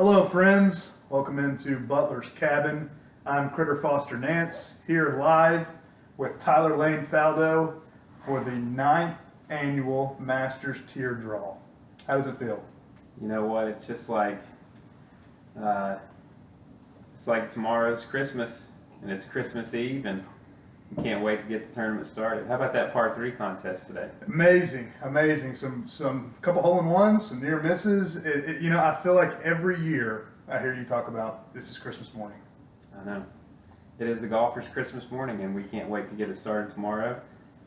Hello, friends. Welcome into Butler's Cabin. I'm Critter Foster Nance, here live with Tyler Lane Faldo for the 9th annual Masters Tier Draw. How does it feel? You know what? It's just uh, it's like tomorrow's Christmas, and it's Christmas Eve, and we can't wait to get the tournament started. How about that par 3 contest today? Amazing. Some couple hole-in-ones, some near misses. I feel like every year I hear you talk about this is Christmas morning. I know. It is the golfers' Christmas morning, and we can't wait to get it started tomorrow.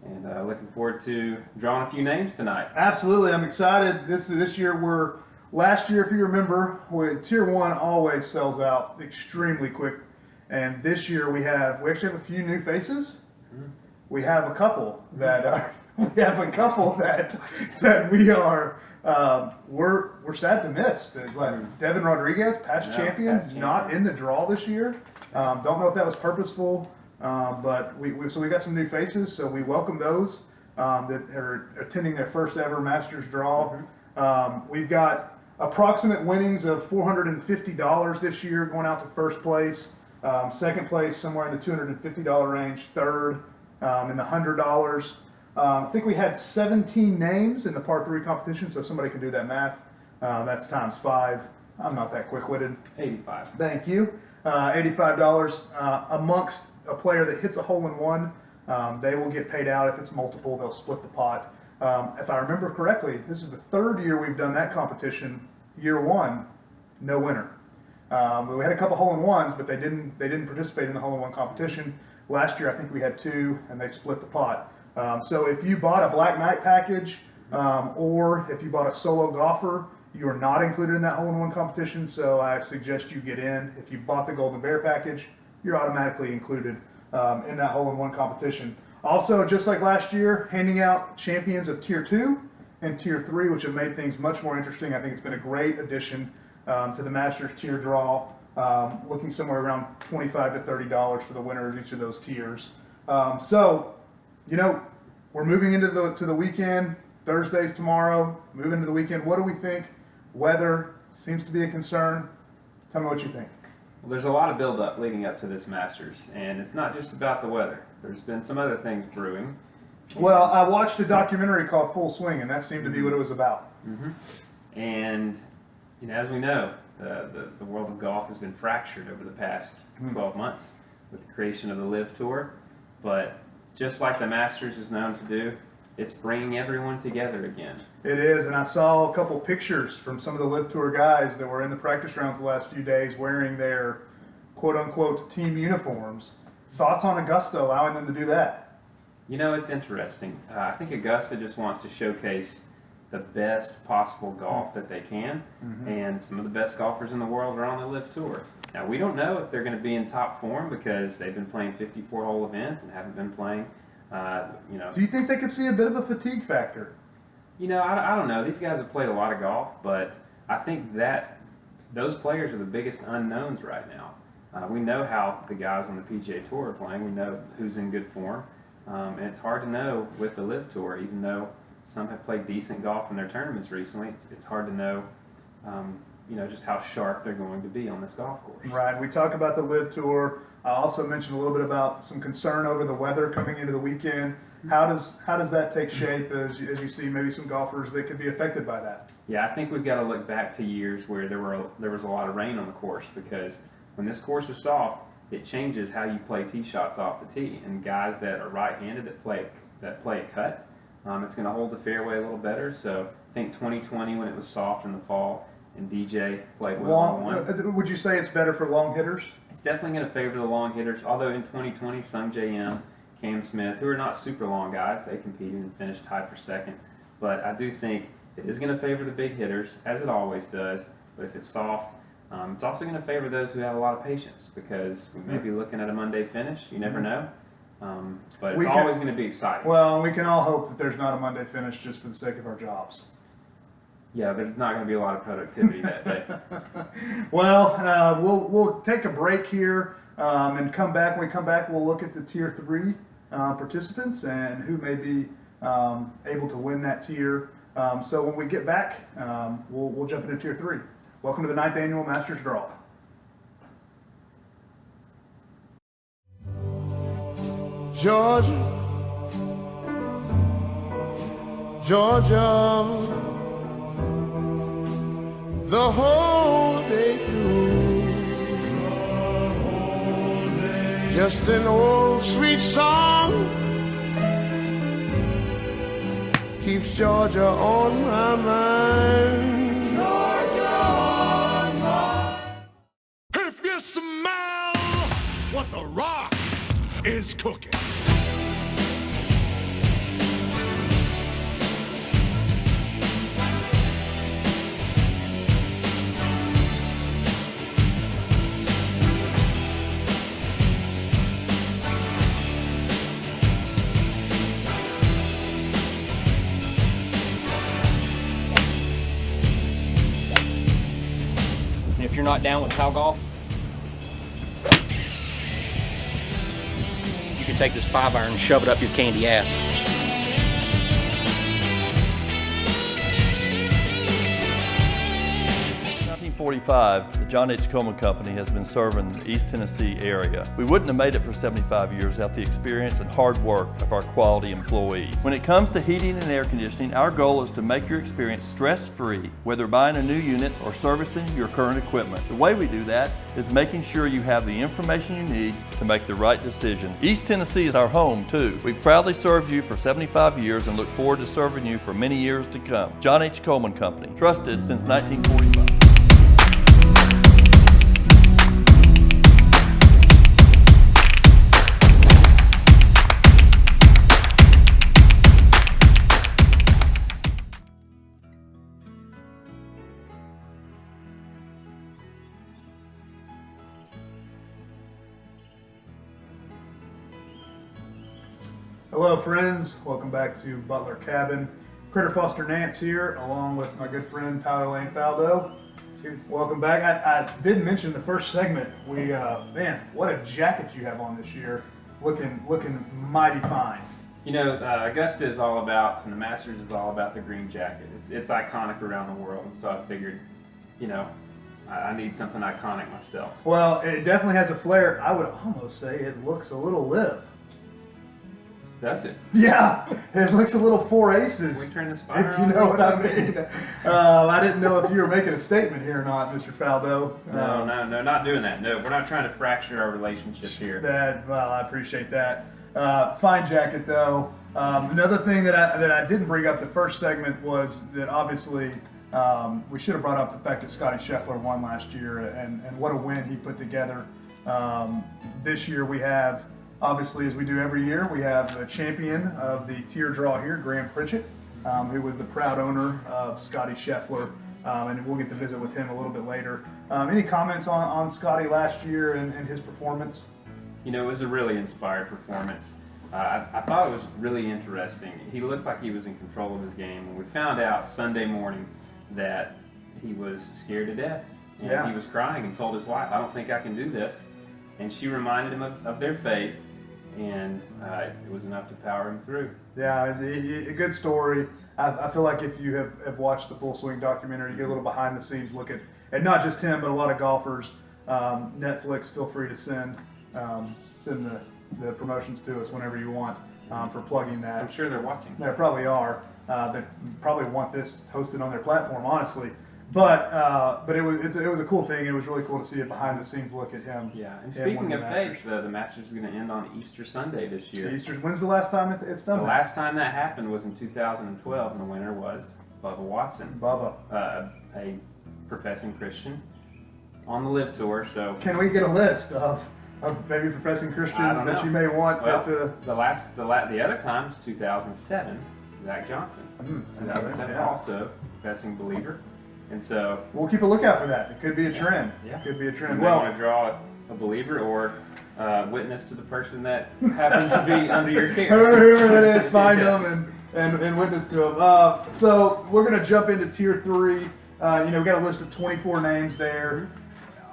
And looking forward to drawing a few names tonight. Absolutely, I'm excited. This year last year, if you remember, Tier 1 always sells out extremely quick, and this year we actually have a few new faces. Mm-hmm. We have a couple that we are we're sad to miss. Like Devin Rodriguez, past champion, not in the draw this year. Don't know if that was purposeful. But we got some new faces, so we welcome those that are attending their first ever Masters draw. We've got approximate winnings of $450 this year going out to first place. Second place somewhere in the $250 range. Third in the $100. I think we had 17 names in the par 3 competition, so somebody can do that math. That's times 5. I'm not that quick-witted. 85. Thank you. $85 amongst a player that hits a hole-in-one. They will get paid out. If it's multiple, they'll split the pot. If I remember correctly, this is the 3rd year we've done that competition. Year 1, no winner. We had a couple hole-in-ones, but they didn't participate in the hole-in-one competition. Last year, I think we had 2, and they split the pot. So if you bought a Black Knight package, or if you bought a solo golfer, you are not included in that hole-in-one competition, so I suggest you get in. If you bought the Golden Bear package, you're automatically included in that hole-in-one competition. Also, just like last year, handing out champions of Tier 2 and Tier 3, which have made things much more interesting. I think it's been a great addition to the Masters Tier draw, looking somewhere around $25 to $30 for the winner of each of those tiers. We're moving into the weekend. Thursday's tomorrow. Moving into the weekend. What do we think? Weather seems to be a concern. Tell me what you think. Well, there's a lot of build-up leading up to this Masters, and it's not just about the weather. There's been some other things brewing. Well, I watched a documentary called Full Swing, and that seemed to be what it was about. Mm-hmm. And as we know, the world of golf has been fractured over the past 12 months with the creation of the LIV Tour. But just like the Masters is known to do, it's bringing everyone together again. It is, and I saw a couple pictures from some of the LIV Tour guys that were in the practice rounds the last few days wearing their quote-unquote team uniforms. Thoughts on Augusta allowing them to do that? It's interesting. I think Augusta just wants to showcase the best possible golf that they can, and some of the best golfers in the world are on the LIV Tour. Now, we don't know if they're going to be in top form because they've been playing 54-hole events and haven't been playing, Do you think they could see a bit of a fatigue factor? I don't know. These guys have played a lot of golf, but I think that those players are the biggest unknowns right now. We know how the guys on the PGA Tour are playing. We know who's in good form, and it's hard to know with the LIV Tour, even though some have played decent golf in their tournaments recently. It's hard to know, just how sharp they're going to be on this golf course. Right. We talk about the LIV Tour. I also mentioned a little bit about some concern over the weather coming into the weekend. How does that take shape as you see maybe some golfers that could be affected by that? Yeah, I think we've got to look back to years where there was a lot of rain on the course, because when this course is soft, it changes how you play tee shots off the tee. And guys that are right-handed that play a cut, it's going to hold the fairway a little better. So I think 2020, when it was soft in the fall, and DJ played well on one. Would you say it's better for long hitters? It's definitely going to favor the long hitters. Although in 2020, Sung J M, Cam Smith, who are not super long guys, they competed and finished tied for second. But I do think it is going to favor the big hitters, as it always does. But if it's soft, it's also going to favor those who have a lot of patience, because we may be looking at a Monday finish. You never know. But it's always going to be exciting. Well, we can all hope that there's not a Monday finish just for the sake of our jobs. Yeah, there's not going to be a lot of productivity that day. Well, we'll take a break here and come back. When we come back, we'll look at the Tier 3 participants and who may be able to win that tier. So when we get back, we'll jump into Tier 3. Welcome to the 9th Annual Masters Draw. Georgia, Georgia, the whole day through, just an old sweet song keeps Georgia on my mind. Georgia on my mind. If you smell what the rock is cooking. If you're not down with Tile Golf, you can take this 5-iron and shove it up your candy ass. 1945, the John H. Coleman Company has been serving the East Tennessee area. We wouldn't have made it for 75 years without the experience and hard work of our quality employees. When it comes to heating and air conditioning, our goal is to make your experience stress-free, whether buying a new unit or servicing your current equipment. The way we do that is making sure you have the information you need to make the right decision. East Tennessee is our home, too. We've proudly served you for 75 years and look forward to serving you for many years to come. John H. Coleman Company, trusted since 1945. Hello friends, welcome back to Butler Cabin. Critter Foster Nance here, along with my good friend Tyler Lane Faldo. Welcome back. I did mention the first segment, man, what a jacket you have on this year. Looking mighty fine. You know, Augusta is all about, and the Masters is all about the green jacket. It's iconic around the world, and so I figured, you know, I need something iconic myself. Well, it definitely has a flair. I would almost say it looks a little live. Does it? Yeah, it looks a little Four Aces. Can we turn this fire if you on? know what I mean. I didn't know if you were making a statement here or not, Mr. Faldo. No, not doing that. No, we're not trying to fracture our relationship here. Well, I appreciate that. Fine jacket, though. Another thing that I didn't bring up the first segment was that obviously we should have brought up the fact that Scotty Scheffler won last year, and what a win he put together. This year we have, obviously, as we do every year, we have the champion of the tier draw here, Graham Pritchett, who was the proud owner of Scotty Scheffler, and we'll get to visit with him a little bit later. Any comments on Scotty last year and his performance? You know, it was a really inspired performance. I thought it was really interesting. He looked like he was in control of his game. When we found out Sunday morning that he was scared to death, and Yeah. he was crying and told his wife, "I don't think I can do this," and she reminded him of their faith, and it was enough to power him through. Yeah, a good story. I feel like if you have watched the Full Swing documentary, you get a little behind the scenes look at not just him, but a lot of golfers. Netflix, feel free to send the promotions to us whenever you want for plugging that. I'm sure they're watching. They probably are. They probably want this hosted on their platform, honestly. But it was a cool thing. It was really cool to see a behind the scenes look at him. Yeah, and one speaking of of the faith, the Masters is going to end on Easter Sunday this year. When's the last time it's done? The that? last time that happened was in 2012, and the winner was Bubba Watson, Bubba. a professing Christian on the LIV Tour. So Can we get a list of maybe professing I Christians don't that know. you may want? Well, that, the other time is 2007, Zach Johnson. 2007 yeah. also professing believer, and so We'll keep a lookout for that. It could be a trend. Yeah. Could be a you trend. may want to draw a believer or witness to the person that happens to be under your care. Whoever it is, find Yeah. them and witness to them. So we're going to jump into tier 3. We got a list of 24 names there.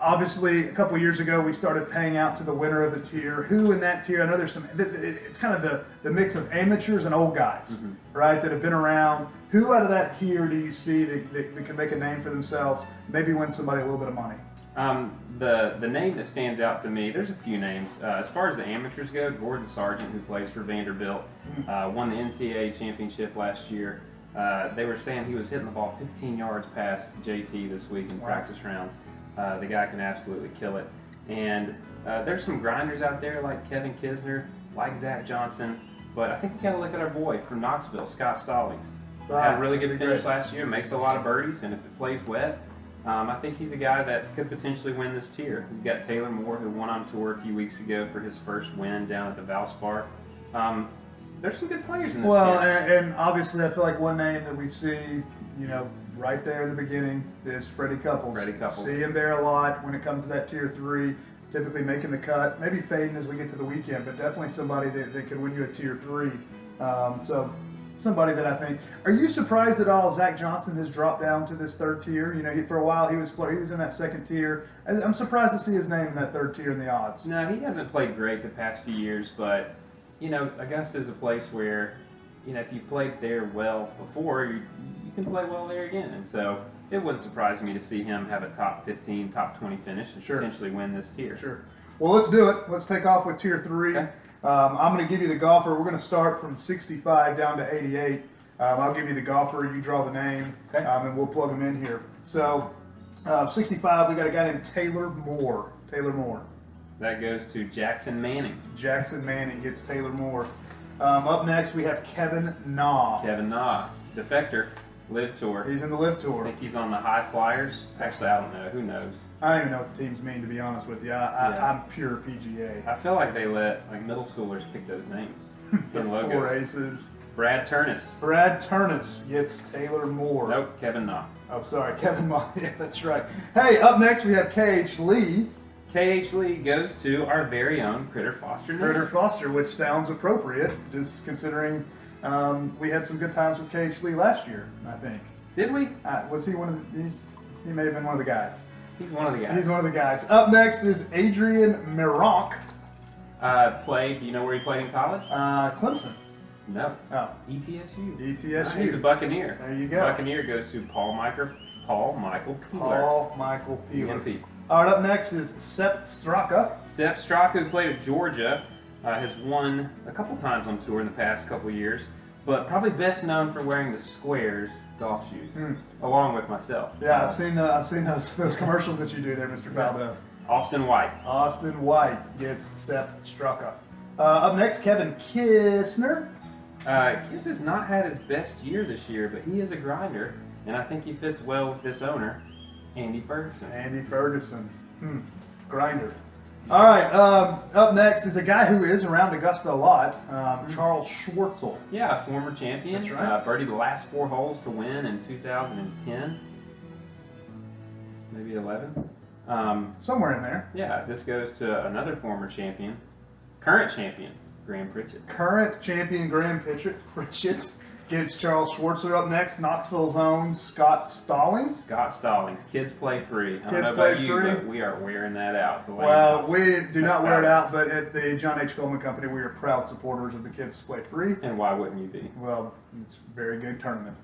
Obviously, a couple years ago, we started paying out to the winner of the tier. Who in that tier? I know there's some. It's kind of the mix of amateurs and old guys, right? That have been around. Who out of that tier do you see that can make a name for themselves? Maybe win somebody a little bit of money. The name that stands out to me, there's a few names. As far as the amateurs go, Gordon Sargent, who plays for Vanderbilt, won the NCAA championship last year. They were saying he was hitting the ball 15 yards past JT this week in practice rounds. The guy can absolutely kill it. And there's some grinders out there like Kevin Kisner, like Zach Johnson, but I think we got to look at our boy from Knoxville, Scott Stallings. Had a really good finish last year, makes a lot of birdies, and if it plays wet, I think he's a guy that could potentially win this tier. We've got Taylor Moore, who won on tour a few weeks ago for his first win down at the Valspar. There's some good players in this Well, tier. and obviously, I feel like one name that we see, right there in the beginning is Freddie Couples. Freddie Couples. See him there a lot when it comes to that tier 3, typically making the cut, maybe fading as we get to the weekend, but definitely somebody that could win you a tier 3. So somebody that I think. Are you surprised at all Zach Johnson has dropped down to this 3rd tier? For a while he was in that 2nd tier. I'm surprised to see his name in that 3rd tier in the odds. No, he hasn't played great the past few years, but Augusta is a place where if you played there well before, you can play well there again. And so it wouldn't surprise me to see him have a top 15, top 20 finish and potentially win this tier. Sure. Well, let's do it. Let's take off with tier 3. Okay. I'm going to give you the golfer. We're going to start from 65 down to 88. I'll give you the golfer. You draw the name, Okay. and we'll plug them in here. So 65, we got a guy named Taylor Moore. Taylor Moore. That goes to Jackson Manning. Jackson Manning gets Taylor Moore. Up next, we have Kevin Na. Kevin Na, defector, live tour. He's in the Live I Tour. think he's on the High Flyers. Actually, I don't know. Who knows? I don't even know what the teams mean, to be honest with you. Yeah. I'm pure PGA. I feel like they let middle schoolers pick those names. The and 4 logos. aces. Brad Turnus. Brad Turnus gets Taylor Moore. Nope, Kevin Na. Oh, sorry, Kevin Ma. Yeah, that's right. Hey, up next we have KH Lee. KH Lee goes to our very own Critter Foster. Critter Nance. Foster, which sounds appropriate, just considering we had some good times with KH Lee last year, I think. Did we? Was he one of these? He may have been one of the guys. He's one of the guys. He's one of the guys. Up next is Adrian Meronk, Played. Do you know where he played in college? Clemson. No. Oh, ETSU. ETSU. He's a Buccaneer. There you go. Buccaneer goes to Paul Michael Peeler. Paul Michael Peeler. UMP. All right, up next is Sepp Straka. Sepp Straka, who played at Georgia, has won a couple times on tour in the past couple years, but probably best known for wearing the squares golf shoes, along with myself. Yeah, I've seen those commercials that you do there, Mr. Faldo. Austin White. Austin White gets Sepp Straka. Up next, Kevin Kisner. Kiss has not had his best year this year, but he is a grinder, and I think he fits well with this owner, Andy Ferguson. Andy Ferguson. Grinder. All right, up next is a guy who is around Augusta a lot, Charles Schwartzel. Yeah, a former champion. That's right. Birdied the last 4 holes to win in 2010, maybe 11. Somewhere in there. Yeah, this goes to another former champion, current champion, Graham Pritchett. Current champion Graham Pritchett gets Charles Schwartzel. Up next, Knoxville's own Scott Stallings. Scott Stallings, kids play free. I don't Kids know about play you, free. but we are wearing that out. The Well, Lambs. we do not That's wear it valid. out, but at the John H. Coleman Company, we are proud supporters of the Kids Play Free. And why wouldn't you be? Well, it's a very good tournament.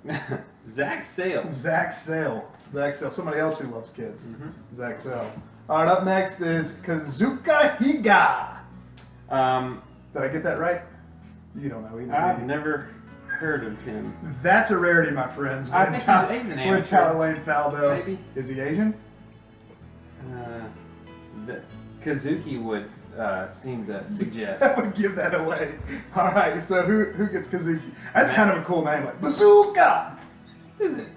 Zach Sales. Zach Sale. Somebody else who loves kids. Zach Sale. All right, up next is Kazuka Higa. Did I get that right? You don't know. I've never heard of him. That's a rarity, my friends. I think he's an When amateur. Tyler Lane Faldo. Maybe. Is he Asian? Kazuki would seem to suggest. That would give that away. All right, so who gets Kazuki? That's kind of a cool name, like Bazooka. Is it?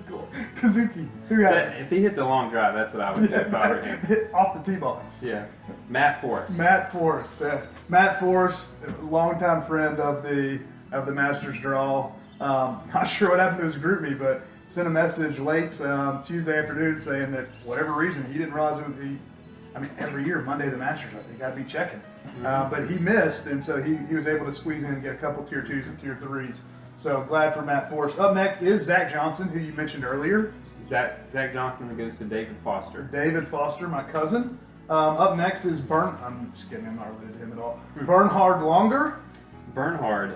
Cool. Kazuki. Who So has it? if he hits a long drive, that's what I would do if I were him. Hit off the tee box. Yeah. Matt Forrest. Matt Forrest. Matt Forrest, longtime friend of the Masters draw. Not sure what happened to his group me, but sent a message late Tuesday afternoon saying that whatever reason he didn't realize it would be. I mean, every year Monday the Masters, I think I'd be checking, but he missed, and so he was able to squeeze in and get a couple tier 2s and tier 3s. So glad for Matt Forrest. Up next is Zach Johnson, who you mentioned earlier. Zach Johnson goes to David Foster. David Foster, my cousin. Up next is I'm just kidding, I'm not related to him at all. Bernhard Longer. Bernhard,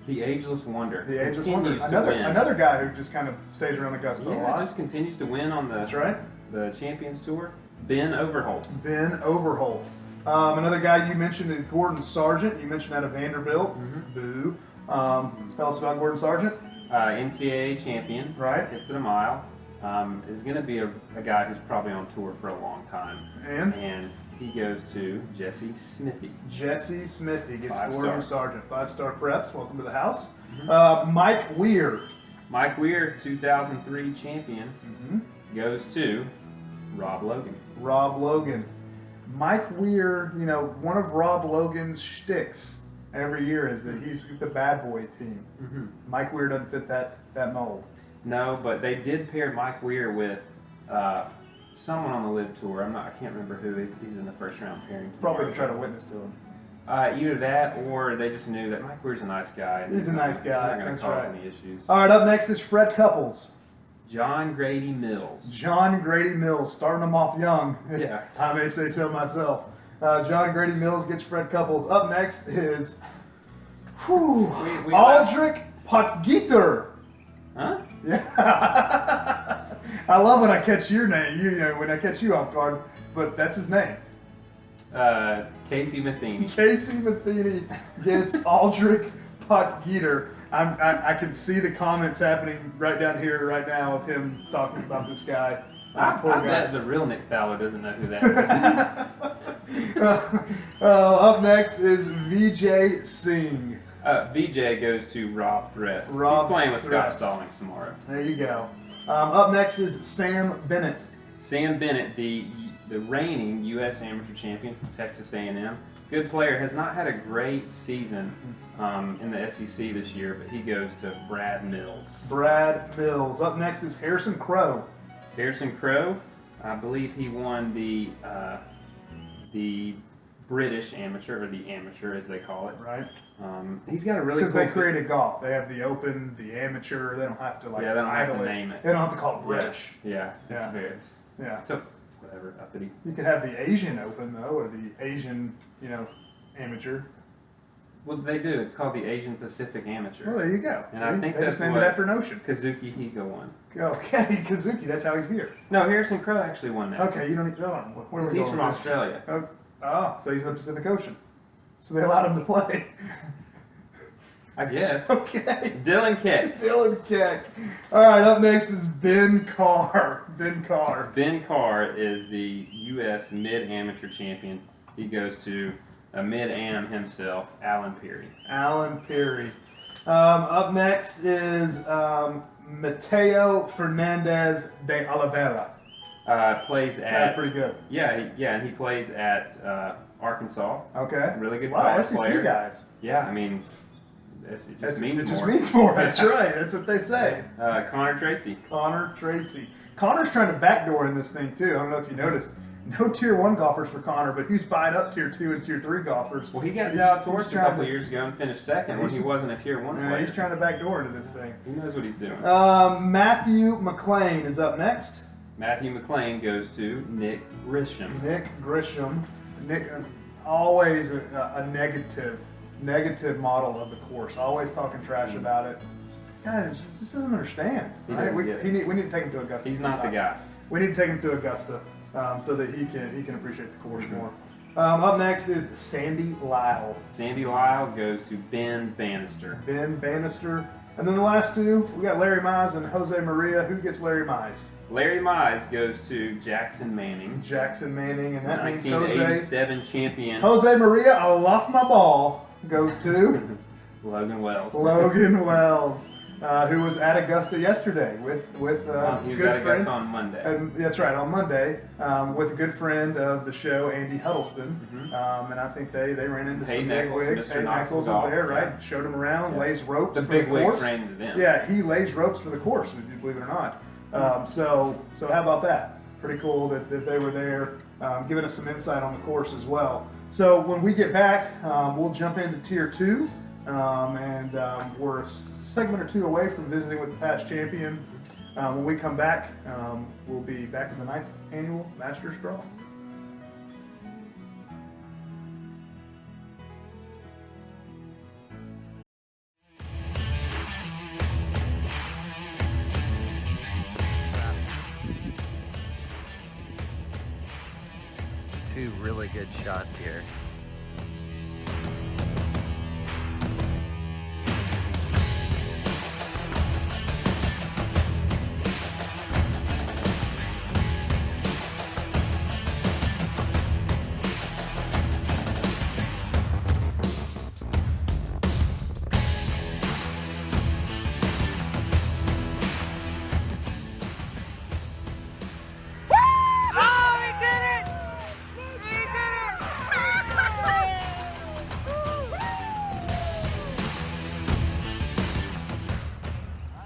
the ageless wonder. The ageless wonder. Continues to win. Another guy who just kind of stays around Augusta a Yeah, lot. just continues to win on That's right. the Champions Tour. Ben Overholt. Ben Overholt. Another guy you mentioned is Gordon Sargent. You mentioned that of Vanderbilt. Boo. Tell us about Gordon Sargent. NCAA champion. Right. Hits it a mile. Is going to be a guy who's probably on tour for a long time. And he goes to Jesse Smithy. Jesse Smithy gets 5-star. Gordon Sargent. 5-star preps. Welcome to the house. Mike Weir. Mike Weir, 2003 champion, goes to Rob Logan. Rob Logan. Mike Weir, one of Rob Logan's shticks every year is that he's the bad boy team. Mike Weir doesn't fit that mold. No, but they did pair Mike Weir with someone on the Live Tour. I can't remember who. He's in the first round pairing. Probably to try to witness to him. Either that, or they just knew that Mike Weir's a nice guy. And He's a nice guy. Not going That's to cause right. any issues. All right, up next is Fred Couples. John Grady Mills. John Grady Mills, starting them off young. Yeah. I may say so myself. John Grady Mills gets Fred Couples. Up next is Aldrich Potgieter. Huh? Yeah. I love when I catch your name, when I catch you off guard, but that's his name. Casey Matheny. Casey Matheny gets Aldrich Potgieter. I can see the comments happening right down here right now of him talking about this guy. I Poor guy. bet the real Nick Fowler doesn't know who that is. Up next is Vijay Singh. VJ goes to Rob Thress. Rob He's playing with Scott Thress. Stallings tomorrow. There you go. Up next is Sam Bennett. Sam Bennett, the reigning U.S. amateur champion from Texas A&M. Good player. Has not had a great season in the SEC this year, but he goes to Brad Mills. Brad Mills. Up next is Harrison Crow. Harrison Crow, I believe he won the British amateur, or the amateur as they call it. Right. He's got a really Because cool they created golf. They have the Open, the amateur. They don't have to Yeah, they don't have to title name it. They don't have to call it British. Yeah, it's Yeah. various. Yeah. So whatever, uppity. You could have the Asian Open though, or the Asian, amateur. What do they do? It's called the Asian Pacific Amateur. Well, there you go. And I think they that's just named what- it after an ocean. Kazuki Higa won. Okay, Kazuki. That's how he's here. No, Harrison Crow actually won that. Okay, you don't need. Where are we He's going from with this? Australia. Oh, so he's in the Pacific Ocean. So they allowed him to play. I guess. Okay. Dylan Keck. Dylan Keck. All right, up next is Ben Carr. Ben Carr. Ben Carr is the U.S. mid-amateur champion. He goes to a mid-am himself, Alan Peary. Alan Peary. Up next is Mateo Fernandez de Oliveira. Plays That's at. pretty good. Yeah, and he plays at Arkansas. Okay. Really good Wow, golf SEC player. guys. Yeah, I mean, it just means it just more. means more. That's right. That's what they say. Connor Tracy. Connor Tracy. Connor's trying to backdoor in this thing too. I don't know if you noticed. No Tier 1 golfers for Connor, but he's buying up Tier 2 and Tier 3 golfers. Well, he got He's- out he's towards a trying couple to- years ago and finished second when he wasn't a Tier 1 Yeah, player. he's trying to backdoor into this thing. He knows what he's doing. Matthew McLean is up next. Matthew McLean goes to Nick Grisham. Nick Grisham. Nick, always a negative model of the course. Always talking trash about it. Guys, just doesn't understand. He Right? doesn't We get it. need to take him to Augusta. He's not the sometime. guy. We need to take him to Augusta so that he can appreciate the course more. Up next is Sandy Lyle. Sandy Lyle goes to Ben Bannister. Ben Bannister. And then the last two, we got Larry Mize and Jose Maria. Who gets Larry Mize? Larry Mize goes to Jackson Manning. Jackson Manning, and that means Jose. 1987 champion Jose Maria, I love my ball, goes to Logan Wells. Logan Wells, who was at Augusta yesterday with He was good at friend. Augusta on Monday. That's right, on Monday, with a good friend of the show, Andy Huddleston. And I think they ran into Hayden some big Eccles, wigs. Mr. Hayden Knoxville Eccles was Golf, there, right? yeah. Showed him around, Yeah. lays ropes The for big the wigs course. ran into them. Yeah, he lays ropes for the course, believe it or not. So how about that? Pretty cool that they were there, giving us some insight on the course as well. So when we get back, we'll jump into Tier 2, and we're a segment or two away from visiting with the past champion. When we come back, we'll be back in the 9th annual Masters Draw. Two really good shots here.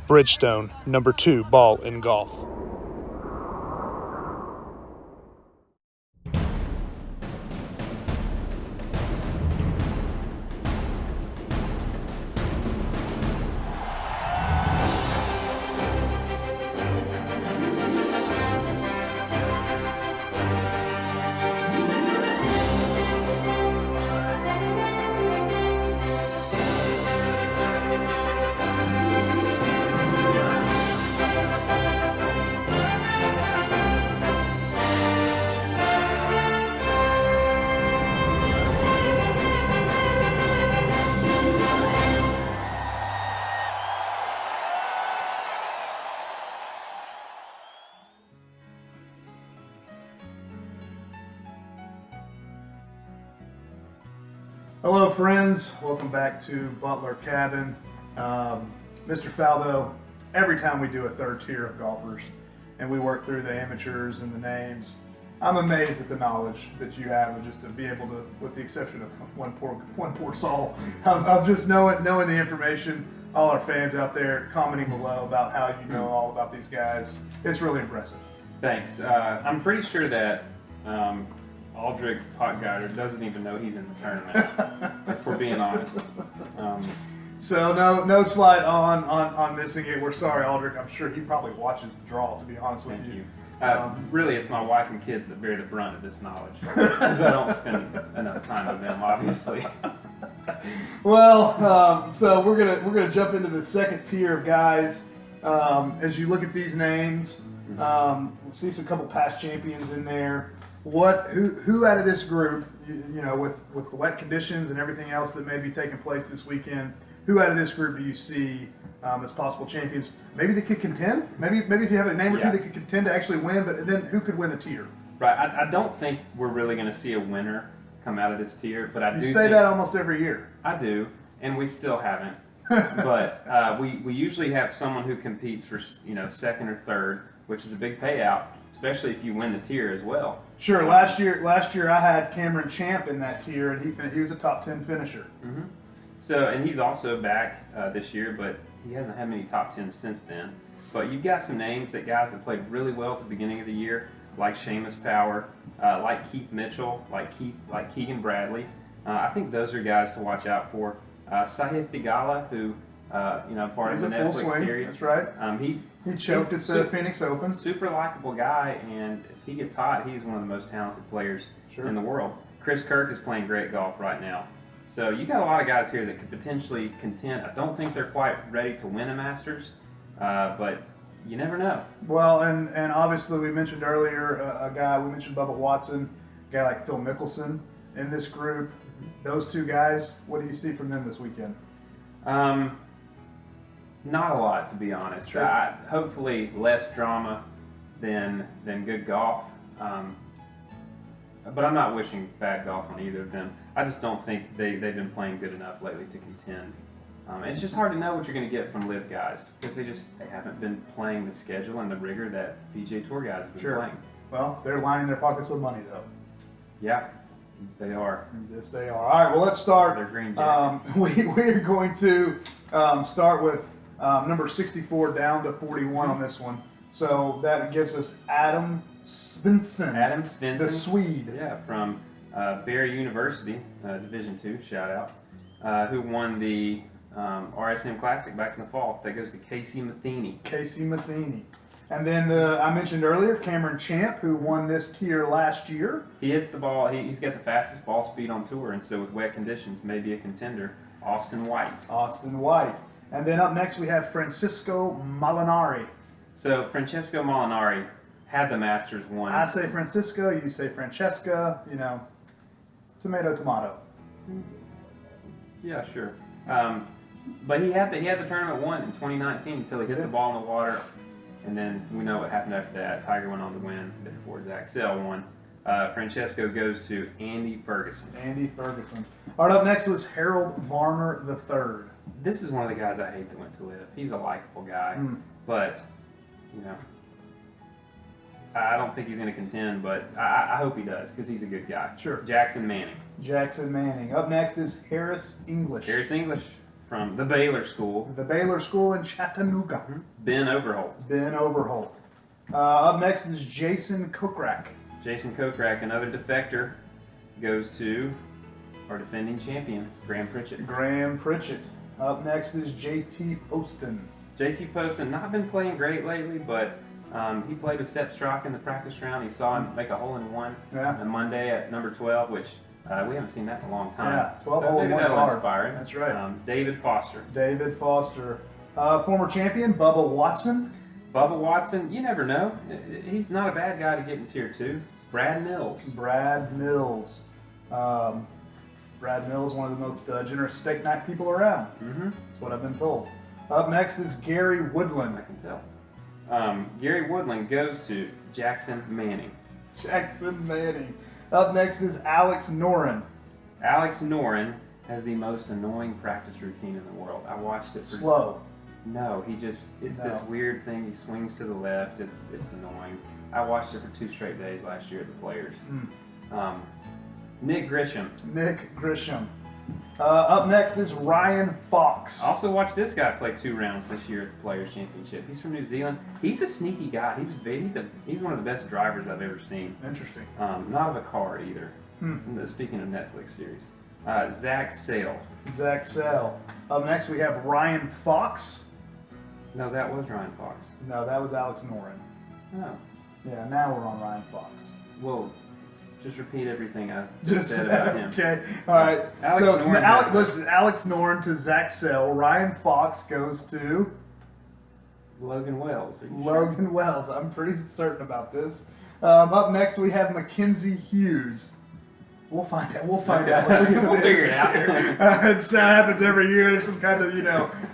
Bridgestone, number 2 ball in golf. Hello, friends. Welcome back to Butler Cabin. Mr. Faldo, every time we do a third tier of golfers and we work through the amateurs and the names, I'm amazed at the knowledge that you have, and just to be able to, with the exception of one poor soul, of just knowing the information. All our fans out there commenting below about how you know all about these guys. It's really impressive. Thanks. I'm pretty sure that Aldrich Potgeider doesn't even know he's in the tournament, if we're being honest. So no slight on missing it. We're sorry, Aldrich. I'm sure he probably watches the draw, to be honest with Thank you. you. Really, it's my wife and kids that bear the brunt of this knowledge, because I don't spend enough time with them, obviously. Well, so we're gonna jump into the second tier of guys. As you look at these names, we'll see some couple past champions in there. Who out of this group, you know, with the wet conditions and everything else that may be taking place this weekend, who out of this group do you see as possible champions? Maybe they could contend. Maybe if you have a name or two that could contend to actually win, but then who could win the tier? Right. I don't think we're really going to see a winner come out of this tier, but I do You say think, that almost every year. I do, and we still haven't. But we usually have someone who competes for, you know, second or third, which is a big payout, especially if you win the tier as well. Sure. Last year I had Cameron Champ in that tier, and he was a top 10 finisher. Mm-hmm. So, and he's also back this year, but he hasn't had many top 10s since then. But you've got some names that guys that played really well at the beginning of the year, like Seamus Power, like Keith Mitchell, like Keegan Bradley. I think those are guys to watch out for. Sahith Theegala, who part of He's the a full Netflix swing. series. That's right. He choked at the Phoenix Open. Super likable guy, and if he gets hot, he's one of the most talented players in the world. Chris Kirk is playing great golf right now. So you got a lot of guys here that could potentially contend. I don't think they're quite ready to win a Masters, but you never know. Well, and obviously we mentioned earlier we mentioned Bubba Watson, a guy like Phil Mickelson in this group. Those two guys, what do you see from them this weekend? Not a lot, to be honest. Sure. Hopefully less drama than good golf. But I'm not wishing bad golf on either of them. I just don't think they've been playing good enough lately to contend. It's just hard to know what you're going to get from LIV guys, because they haven't been playing the schedule and the rigor that PGA Tour guys have been playing. Well, they're lining their pockets with money, though. Yeah, they are. Yes, they are. All right, well, let's start. They're green jackets. We're going to start with number 64 down to 41 on this one. So that gives us Adam Svensson. Adam Svensson. The Swede. Yeah, from Barry University, Division II, shout out, who won the RSM Classic back in the fall. That goes to Casey Matheny. Casey Matheny. And then I mentioned earlier, Cameron Champ, who won this tier last year. He hits the ball. He's got the fastest ball speed on tour, and so with wet conditions, maybe a contender. Austin White. Austin White. And then up next we have Francisco Molinari. So Francesco Molinari had the Masters won. I say Francisco, you say Francesca, tomato, tomato. Yeah, sure. But he had the tournament won in 2019 until he hit the ball in the water, and then we know what happened after that. Tiger went on to win before Zach Sell won. Francesco goes to Andy Ferguson. Andy Ferguson. All right, up next was Harold Varner III. This is one of the guys I hate that went to live. He's a likable guy, but I don't think he's going to contend. But I hope he does because he's a good guy. Sure. Jackson Manning. Jackson Manning. Up next is Harris English. Harris English from the Baylor School. The Baylor School in Chattanooga. Ben Overholt. Ben Overholt. Up next is Jason Kokrak. Jason Kokrak, another defector, goes to our defending champion, Graham Pritchett. Graham Pritchett. Up next is JT Poston. JT Poston, not been playing great lately, but he played with Sepp Straka in the practice round. He saw him make a hole-in-one on Monday at number 12, which we haven't seen that in a long time. Yeah, 12 so hole maybe one's that'll hard. inspire him. That's right. David Foster. David Foster. Former champion, Bubba Watson. Bubba Watson, you never know. He's not a bad guy to get in Tier 2. Brad Mills. Brad Mills. Brad Mills, one of the most generous steak night people around. That's what I've been told. Up next is Gary Woodland. I can tell. Gary Woodland goes to Jackson Manning. Jackson Manning. Up next is Alex Noren. Alex Noren has the most annoying practice routine in the world. I watched it for Slow. No, it's this weird thing. He swings to the left. It's annoying. I watched it for 2 straight days last year at the Players. Nick Grisham. Nick Grisham. Up next is Ryan Fox. I also watched this guy play 2 rounds this year at the Players Championship. He's from New Zealand. He's a sneaky guy. He's one of the best drivers I've ever seen. Interesting. Not of a car either. Speaking of Netflix series. Zach Sale. Zach Sell. Up next we have Ryan Fox. No, that was Ryan Fox. No, that was Alex Noren. Oh. Yeah, now we're on Ryan Fox. Well, just repeat everything I just said about him. Okay, all right. Alex So Noren Alex Noren to Zach Sell. Ryan Fox goes to Logan Wells. Are you sure? Logan Wells. I'm pretty certain about this. Up next we have Mackenzie Hughes. We'll find out. We'll find out. Once we get to We'll the figure it end out. here. It happens every year. There's some kind of,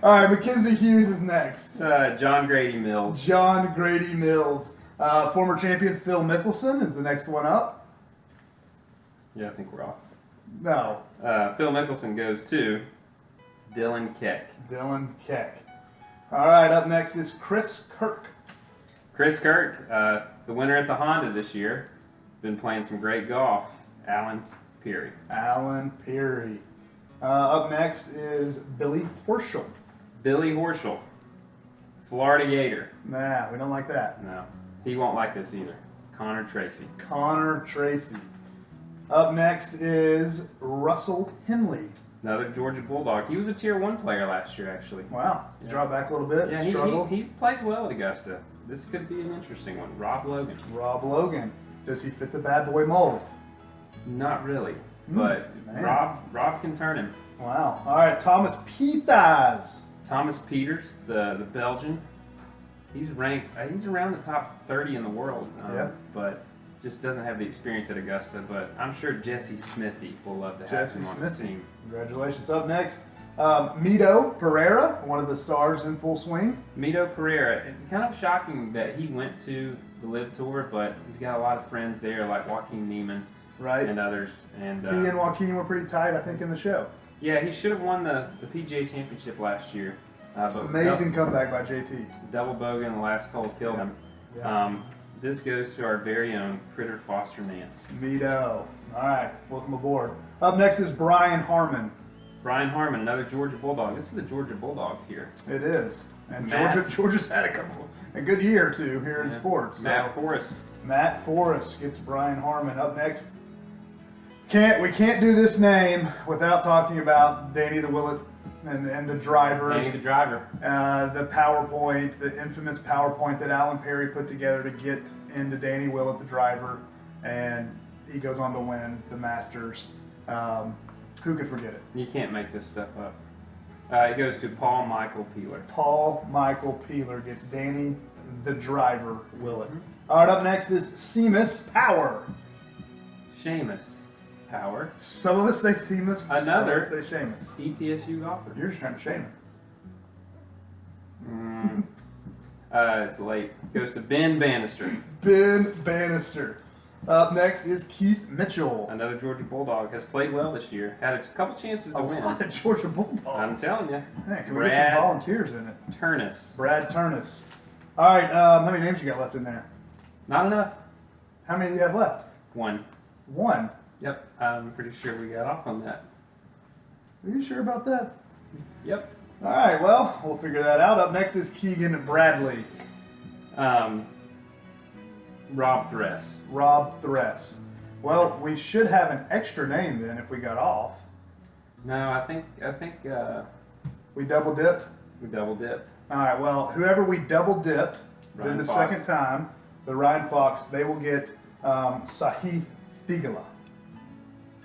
All right, Mackenzie Hughes is next. John Grady Mills. John Grady Mills. Former champion Phil Mickelson is the next one up. Yeah, I think we're off. No, Phil Mickelson goes to Dylan Keck. Dylan Keck. All right, up next is Chris Kirk. Chris Kirk, the winner at the Honda this year, been playing some great golf. Alan Peary. Alan Peary. Up next is Billy Horschel. Billy Horschel, Florida Gator. Nah, we don't like that. No, he won't like this either. Connor Tracy. Connor Tracy. Up next is Russell Henley. Another Georgia Bulldog. He was a Tier 1 player last year, actually. Wow, he dropped back a little bit. Yeah, struggled. he plays well at Augusta. This could be an interesting one. Rob Logan. Rob Logan. Does he fit the bad boy mold? Not really, but man. Rob can turn him. Wow. All right, Thomas Pieters. Thomas Peters, the Belgian, he's ranked. He's around the top 30 in the world. But just doesn't have the experience at Augusta. But I'm sure Jesse Smithy will love to have him on his team. Congratulations. Up next, Mito Pereira, one of the stars in full swing. Mito Pereira. It's kind of shocking that he went to the LIV Tour, but he's got a lot of friends there, like Joaquin Neiman. Right. And others. And he and Joaquin were pretty tight, I think, in the show. Yeah, he should have won the PGA Championship last year. But amazing comeback by JT. Double bogey in the last hole killed him. Yeah. This goes to our very own Critter Foster Nance. Mito. All right, welcome aboard. Up next is Brian Harmon. Brian Harmon, another Georgia Bulldog. This is the Georgia Bulldog here. It is. And Matt. Georgia's had a good year or two here in sports. Matt Forrest. Matt Forrest gets Brian Harmon. Up next, we can't do this name without talking about Danny the and the driver. Danny the driver. The PowerPoint, the infamous PowerPoint that Alan Perry put together to get into Danny Willett, the driver, and he goes on to win the Masters. Who could forget it? You can't make this stuff up. It goes to Paul Michael Peeler. Paul Michael Peeler gets Danny the driver Willett. All right, up next is Seamus Power. Seamus Power. Some of us say Seamus, Another. some of us say Seamus. ETSU golfer. You're just trying to shame him. It's late. Goes to Ben Bannister. Ben Bannister. Up next is Keith Mitchell. Another Georgia Bulldog. Has played well this year. Had a couple chances to A win. lot of Georgia Bulldogs. I'm telling you. Man, can we get some volunteers in it? Turnus. Brad Turnus. All right, how many names you got left in there? Not enough. How many do you have left? One. One. Yep. I'm pretty sure we got off on that. Are you sure about that? Yep. All right, well, we'll figure that out. Up next is Keegan Bradley. Rob Thress. Rob Thress. Well, we should have an extra name then if we got off. No, I think We double dipped. we double dipped. All right, well, whoever we double dipped Ryan then the Fox. second time, the Ryan Fox, they will get Sahith Thigala.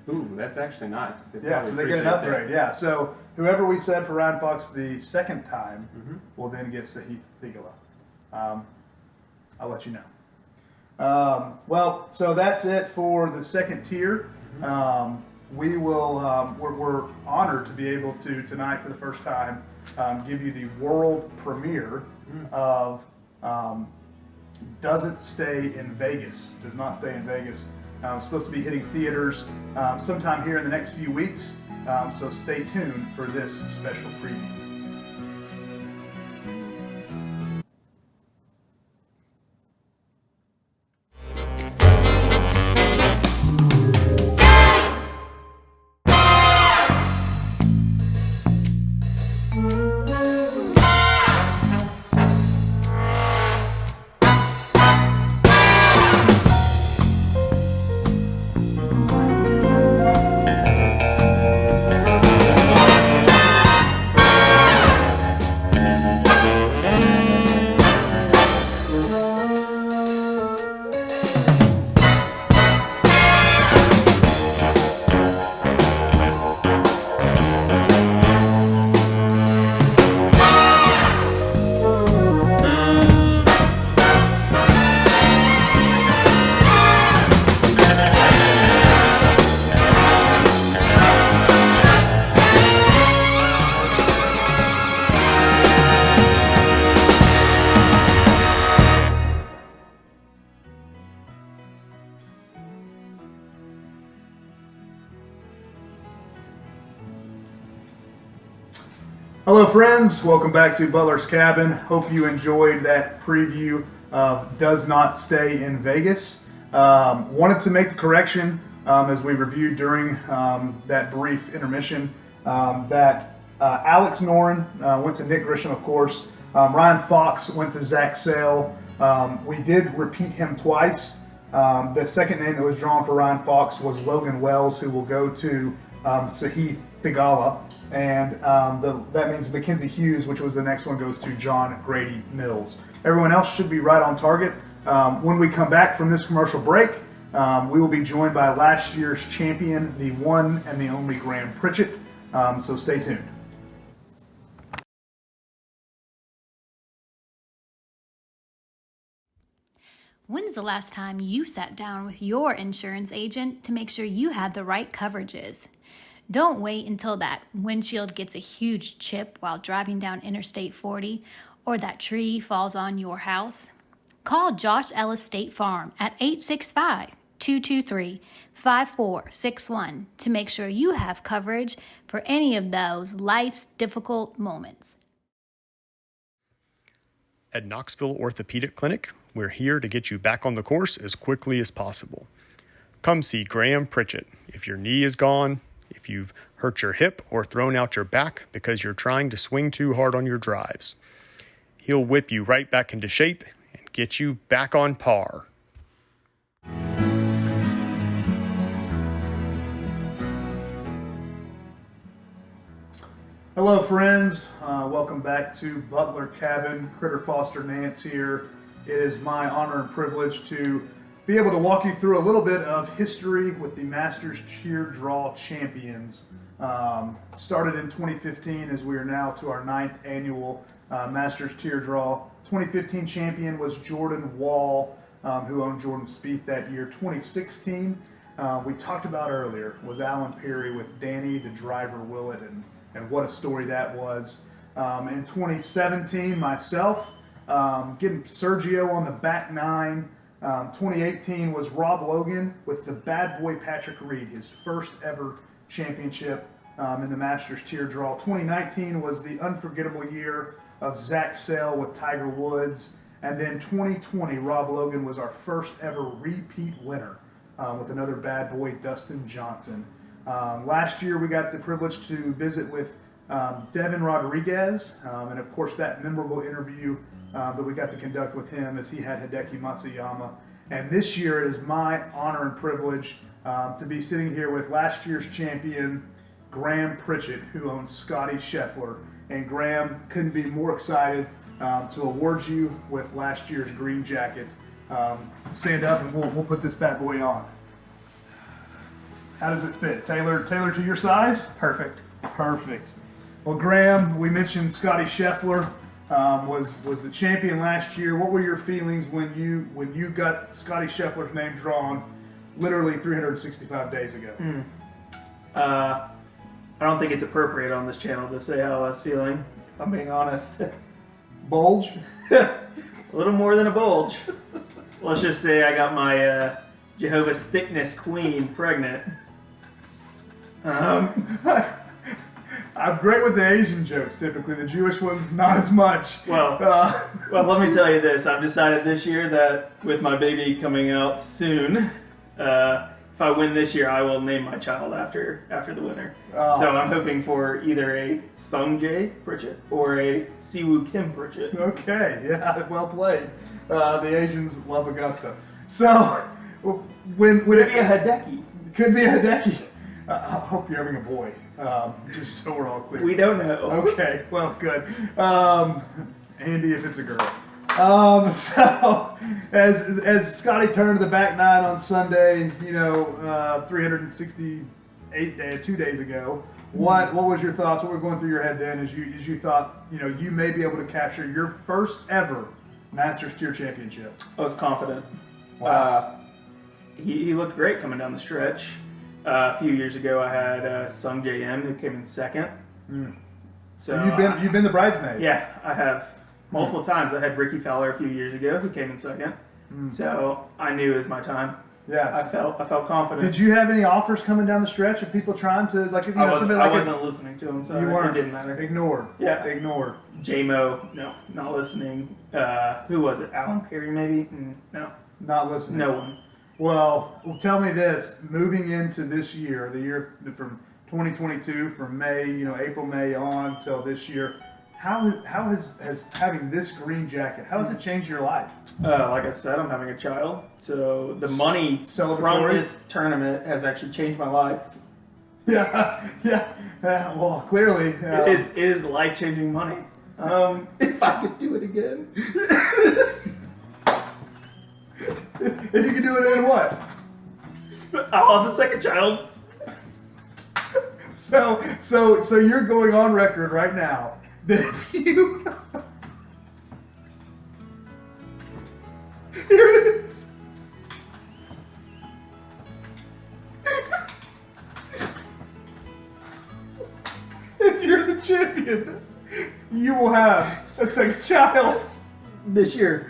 Ooh, that's actually nice. Yeah, so they get an upgrade. Yeah, so whoever we said for Ryan Fox the second time will then get Sahith Thigala. I'll let you know. Well, so that's it for the second tier. We will. We're honored to be able to tonight for the first time give you the world premiere of Doesn't Stay in Vegas. Does not stay in Vegas. It's supposed to be hitting theaters sometime here in the next few weeks. So stay tuned for this special preview. Hello friends, welcome back to Butler's Cabin. Hope you enjoyed that preview of Does Not Stay in Vegas. Wanted to make the correction as we reviewed during that brief intermission that Alex Noren went to Nick Grisham, of course. Ryan Fox went to Zach Sale. We did repeat him twice. The second name that was drawn for Ryan Fox was Logan Wells, who will go to Sahith Thigala. And that means Mackenzie Hughes, which was the next one, goes to John Grady Mills. Everyone else should be right on target. When we come back from this commercial break, we will be joined by last year's champion, the one and the only Graham Pritchett. So stay tuned. When's the last time you sat down with your insurance agent to make sure you had the right coverages? Don't wait until that windshield gets a huge chip while driving down Interstate 40 or that tree falls on your house. Call Josh Ellis State Farm at 865-223-5461 to make sure you have coverage for any of those life's difficult moments. At Knoxville Orthopedic Clinic, we're here to get you back on the course as quickly as possible. Come see Graham Pritchett if your knee is gone, if you've hurt your hip or thrown out your back because you're trying to swing too hard on your drives. He'll whip you right back into shape and get you back on par. Hello, friends. Welcome back to Butler Cabin. Critter Foster Nance here. It is my honor and privilege to be able to walk you through a little bit of history with the Masters Tier Draw Champions. Started in 2015 as we are now to our 9th annual Masters Tier Draw. 2015 champion was Jordan Wall, who owned Jordan Spieth that year. 2016, we talked about earlier, was Alan Perry with Danny the Driver Willett, and what a story that was. In 2017, myself, getting Sergio on the back nine. 2018 was Rob Logan with the bad boy Patrick Reed, his first ever championship in the Masters Tier Draw. 2019 was the unforgettable year of Zach Sale with Tiger Woods. And then 2020, Rob Logan was our first ever repeat winner with another bad boy, Dustin Johnson. Last year, we got the privilege to visit with Devin Rodriguez, and of course that memorable interview that we got to conduct with him as he had Hideki Matsuyama. And this year, it is my honor and privilege to be sitting here with last year's champion, Graham Pritchett, who owns Scotty Scheffler. And Graham, couldn't be more excited to award you with last year's green jacket. Stand up and we'll put this bad boy on. How does it fit? Tailored to your size? Perfect. Perfect. Well, Graham, we mentioned Scotty Scheffler was the champion last year. What were your feelings when you got Scotty Scheffler's name drawn literally 365 days ago? I don't think it's appropriate on this channel to say how I was feeling, if I'm being honest. Bulge? A little more than a bulge. Let's just say I got my Jehovah's Thickness queen pregnant. I'm great with the Asian jokes, typically. The Jewish ones, not as much. Well, let me tell you this. I've decided this year that with my baby coming out soon, if I win this year, I will name my child after the winner. Oh. So I'm hoping for either a Sung Jae Pritchett or a Siwoo Kim Pritchett. Okay, yeah, well played. The Asians love Augusta. So, when Could it be a Hideki? Could be a Hideki. I hope you're having a boy, just so we're all clear. We don't know. Okay, well, good. Andy, if it's a girl. So, as Scotty turned to the back nine on Sunday, 368 2 days ago, what was your thoughts? What were going through your head then as you thought, you may be able to capture your first ever Masters Tier Championship? I was confident. Wow. He looked great coming down the stretch. A few years ago, I had Sung Jae M who came in second. So you've been the bridesmaid. Yeah, I have multiple times. I had Ricky Fowler a few years ago who came in second. So I knew it was my time. Yes. I felt confident. Did you have any offers coming down the stretch of people trying to I wasn't listening to him, so you weren't. it didn't matter. Ignored. Yeah. Ignored. J-Mo, no, not listening. Who was it? Alan Perry, maybe? No. Not listening. No one. Well, tell me this. Moving into this year, the year from 2022, from May, April, May on till this year, how has having this green jacket, how has it changed your life? Like I said, I'm having a child, so the money from Celebratory? this tournament has actually changed my life. Yeah. Well, clearly. It is life-changing money. If I could do it again. If you could do it in what? I'll have a second child. So you're going on record right now that if you here it is. If you're the champion, you will have a second child This year.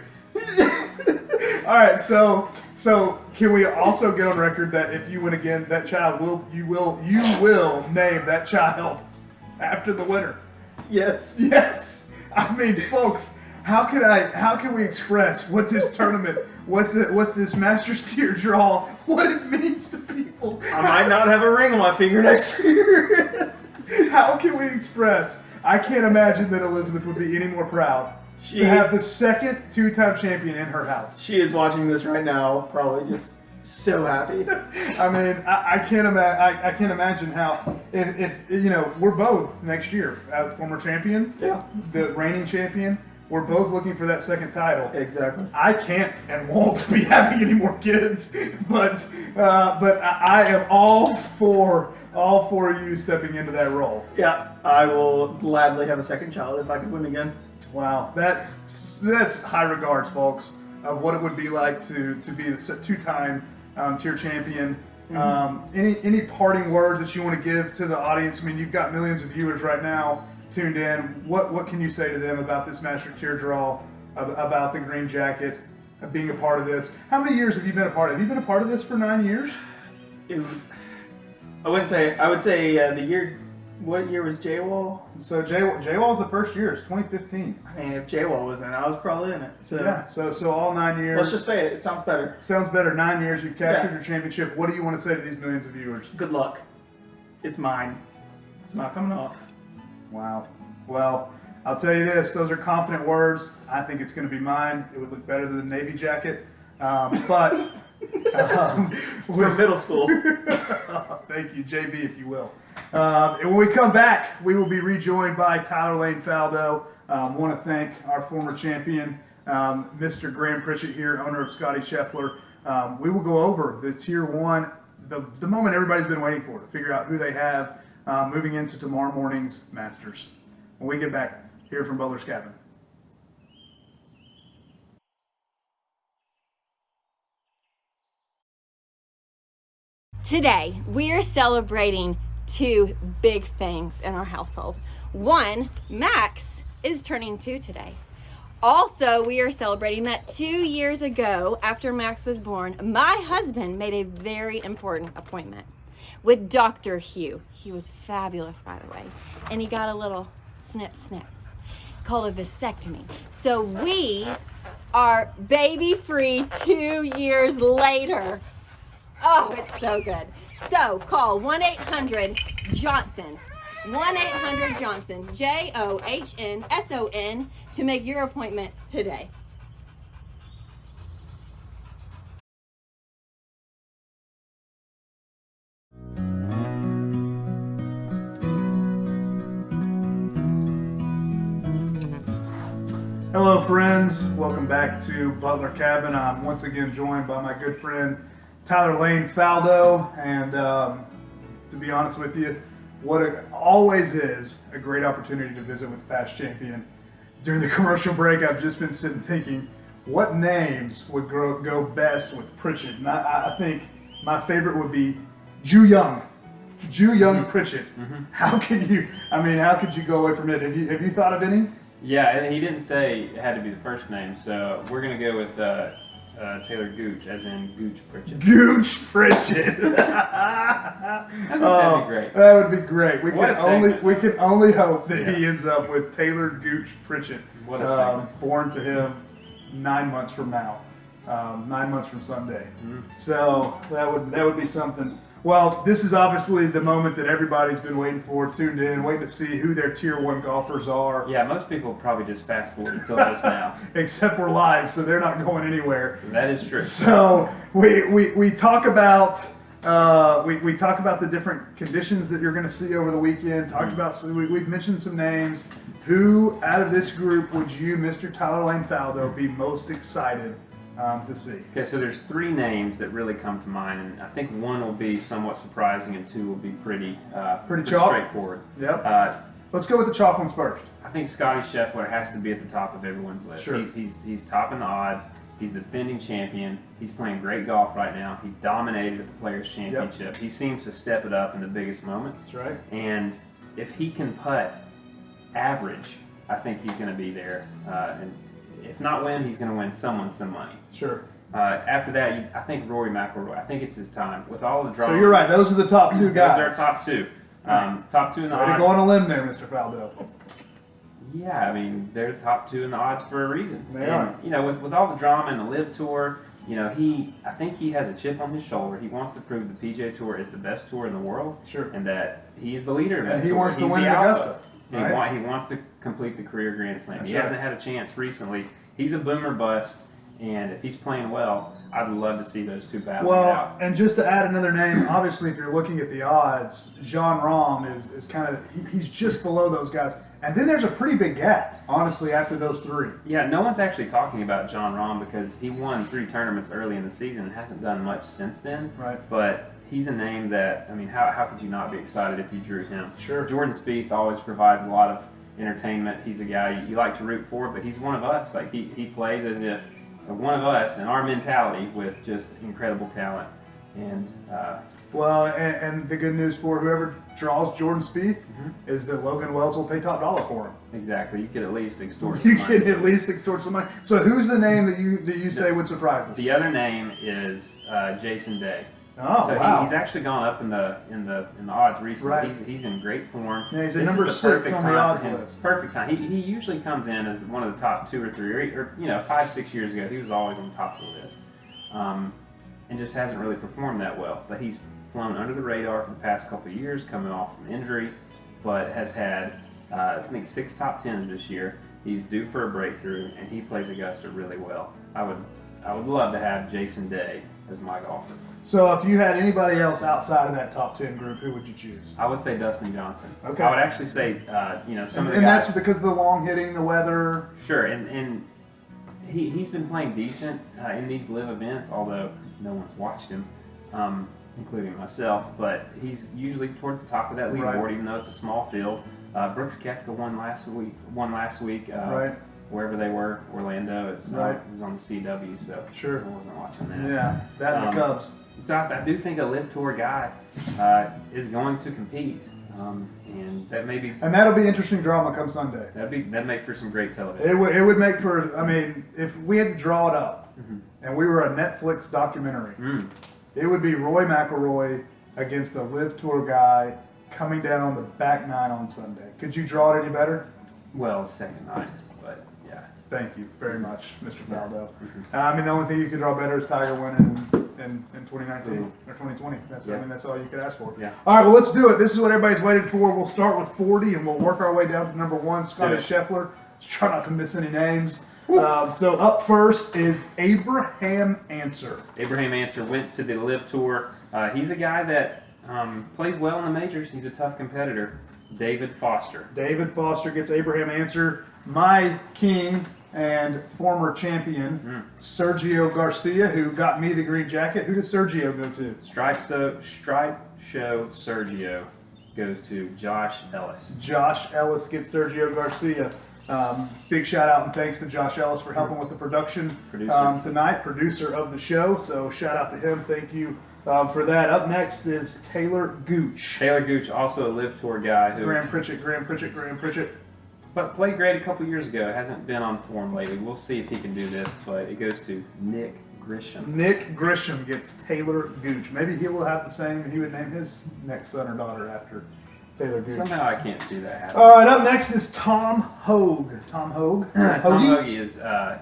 All right, so can we also get on record that if you win again, that child you will name that child after the winner? Yes. Yes. I mean, folks, how can we express what this tournament, what this Masters Tier Draw, what it means to people? I might not have a ring on my finger next year. How can we express? I can't imagine that Elizabeth would be any more proud to have the second two-time champion in her house. She is watching this right now, probably just so happy. I mean, I can't imagine. I can't imagine how if we're both next year former champion, Yeah. the reigning champion. We're both looking for that second title. Exactly. I can't and won't be having any more kids, but I am all for you stepping into that role. Yeah, I will gladly have a second child if I could win again. Wow, that's high regards, folks, of what it would be like to be the two-time tier champion. Any parting words that you want to give to the audience? I mean, you've got millions of viewers right now tuned in. What can you say to them about this Master Tier Draw, about the Green Jacket, being a part of this? How many years have you been a part of? Have you been a part of this for 9 years? I would say the year. What year was J-Wall? So J-Wall's the first year. It's 2015. I mean, if J-Wall was in, I was probably in it. So Yeah. So all 9 years. let's just say it. It sounds better. Sounds better. 9 years. You've captured Yeah. your championship. What do you want to say to these millions of viewers? Good luck. It's mine. It's not coming off. Wow. Well, I'll tell you this. Those are confident words. I think it's going to be mine. It would look better than the Navy jacket. But It's from middle school. thank you, JB, if you will. And when we come back, we will be rejoined by Tyler Lane Faldo. Want to thank our former champion, Mr. Graham Pritchett here, owner of Scotty Scheffler. We will go over the Tier 1, the moment everybody's been waiting for, to figure out who they have moving into tomorrow morning's Masters. When we get back here from Butler's Cabin. Today, we are celebrating two big things in our household. One, Max is turning 2 today. Also, we are celebrating that 2 years ago, after Max was born, my husband made a very important appointment with Dr. Hugh. He was fabulous, by the way. And he got a little snip, called a vasectomy. So we are baby-free 2 years later. Oh, it's so good. So call 1-800-JOHNSON. 1-800-JOHNSON, JOHNSON, to make your appointment today. Hello, friends. Welcome back to Butler Cabin. I'm once again joined by my good friend Tyler Lane Faldo, and to be honest with you, what it always is a great opportunity to visit with the past champion. During the commercial break, I've just been sitting thinking, what names would go best with Pritchett? And I think my favorite would be Ju Young. Ju Young Pritchett. How could you go away from it? Have you thought of any? Yeah, and he didn't say it had to be the first name, so we're going to go with Taylor Gooch, as in Gooch Pritchett. Gooch Pritchett. That'd be great. That would be great. We What can only hope that he ends up with Taylor Gooch Pritchett. What a segment. Born to him 9 months from now, 9 months from Sunday. So that would be something. Well, this is obviously the moment that everybody's been waiting for, tuned in, waiting to see who their Tier 1 golfers are. Yeah, most people probably just fast forward until this now. Except we're live, so they're not going anywhere. That is true. So we talk about we talk about the different conditions that you're going to see over the weekend. Talked about we've mentioned some names. Who out of this group would you, Mr. Tyler Lane Faldo, be most excited to see? Okay, so there's 3 names that really come to mind, and I think one will be somewhat surprising, and 2 will be pretty chalk? straightforward. Yep. Let's go with the chalk ones first. I think Scotty Scheffler has to be at the top of everyone's list. Sure. He's top in the odds. He's the defending champion. He's playing great golf right now. He dominated at the Players Championship. He seems to step it up in the biggest moments. That's right. And if he can putt average, I think he's going to be there. And if not win, he's going to win someone some money. Sure. After that, I think Rory McIlroy. I think it's his time. With all the drama. So you're right. Those are the top 2 guys. Those are our top 2. Top 2 in the Way to odds. go on a limb there, Mr. Faldo. Yeah, I mean, they're top 2 in the odds for a reason. They are. You know, with all the drama in the LIV Tour, you know, I think he has a chip on his shoulder. He wants to prove the PGA Tour is the best tour in the world. Sure. And that he is the leader of that And he tour. wants to He's win the at alpha. Augusta. And Right? he wants to complete the career Grand Slam. That's He right. hasn't had a chance recently. He's a boomer bust, and if he's playing well, I'd love to see those two battle it Well, out. and just to add another name, obviously, if you're looking at the odds, Jean Rahm is kind of he's just below those guys, and then there's a pretty big gap, honestly, after those three. Yeah, no one's actually talking about John Rahm because he won 3 tournaments early in the season and hasn't done much since then. Right. But he's a name that, I mean, how could you not be excited if you drew him? Sure. Jordan Spieth always provides a lot of entertainment. He's a guy you like to root for, but he's one of us. Like he plays as if one of us in our mentality with just incredible talent. And Well, and the good news for whoever draws Jordan Spieth is that Logan Wells will pay top dollar for him. exactly, you could at least extort You some money. can at least extort some money. So who's the name that you say would surprise us? The other name is Jason Day. Oh, So wow. he's actually gone up in the in the odds recently. Right. He's in great form. Yeah, he's at This number is the 6 perfect on the time odds for him. list. Perfect time. He usually comes in as one of the top 2 or 3, or 5-6 years ago he was always on top of the list, and just hasn't really performed that well. But he's flown under the radar for the past couple of years, coming off from injury, but has had I think 6 top 10s this year. He's due for a breakthrough, and he plays Augusta really well. I would love to have Jason Day as my golfer. So if you had anybody else outside of that top 10 group, who would you choose? I would say Dustin Johnson. Okay. I would actually say, some of the And guys. that's because of the long hitting, the weather. Sure, and he's been playing decent in these live events, although no one's watched him, including myself. But he's usually towards the top of that leaderboard, Right. even though it's a small field. Brooks Koepka won last week. Right. Wherever they were, Orlando. It was on the CW, so Sure. I wasn't watching that. Yeah, that and the Cubs. So I do think a Live Tour guy is going to compete, and that may be And that'll be interesting drama come Sunday. that'd make for some great television. It would make for, I mean, if we had to draw it up and we were a Netflix documentary, it would be Roy McIlroy against a Live Tour guy coming down on the back 9 on Sunday. Could you draw it any better? Well, second night, but yeah. Thank you very much, Mr. Faldo. I mean, the only thing you could draw better is Tiger winning in 2019 or 2020. I mean, that's all you could ask for. Yeah. All right, well, let's do it. This is what everybody's waited for. We'll start with 40, and we'll work our way down to number 1, Scotty Do it. Scheffler. Let's try not to miss any names. So up first is Abraham Answer. Abraham Answer went to the Live Tour. He's a guy that plays well in the majors. He's a tough competitor. David Foster. David Foster gets Abraham Answer. My king and former champion, Sergio Garcia, who got me the green jacket. Who does Sergio go to? Stripe Show Sergio goes to Josh Ellis. Josh Ellis gets Sergio Garcia. Big shout out and thanks to Josh Ellis for helping with the production tonight, producer of the show. So shout out to him. Thank you for that. Up next is Taylor Gooch. Taylor Gooch, also a Live Tour guy who Graham Pritchett. but played great a couple years ago. Hasn't been on form lately. We'll see if he can do this, but it goes to Nick Grisham. Nick Grisham gets Taylor Gooch. Maybe he will have the same. He would name his next son or daughter after Taylor Gooch. Somehow I can't see that happening. All right, up next is Tom Hogue. Tom Hogue? Tom Hoagie is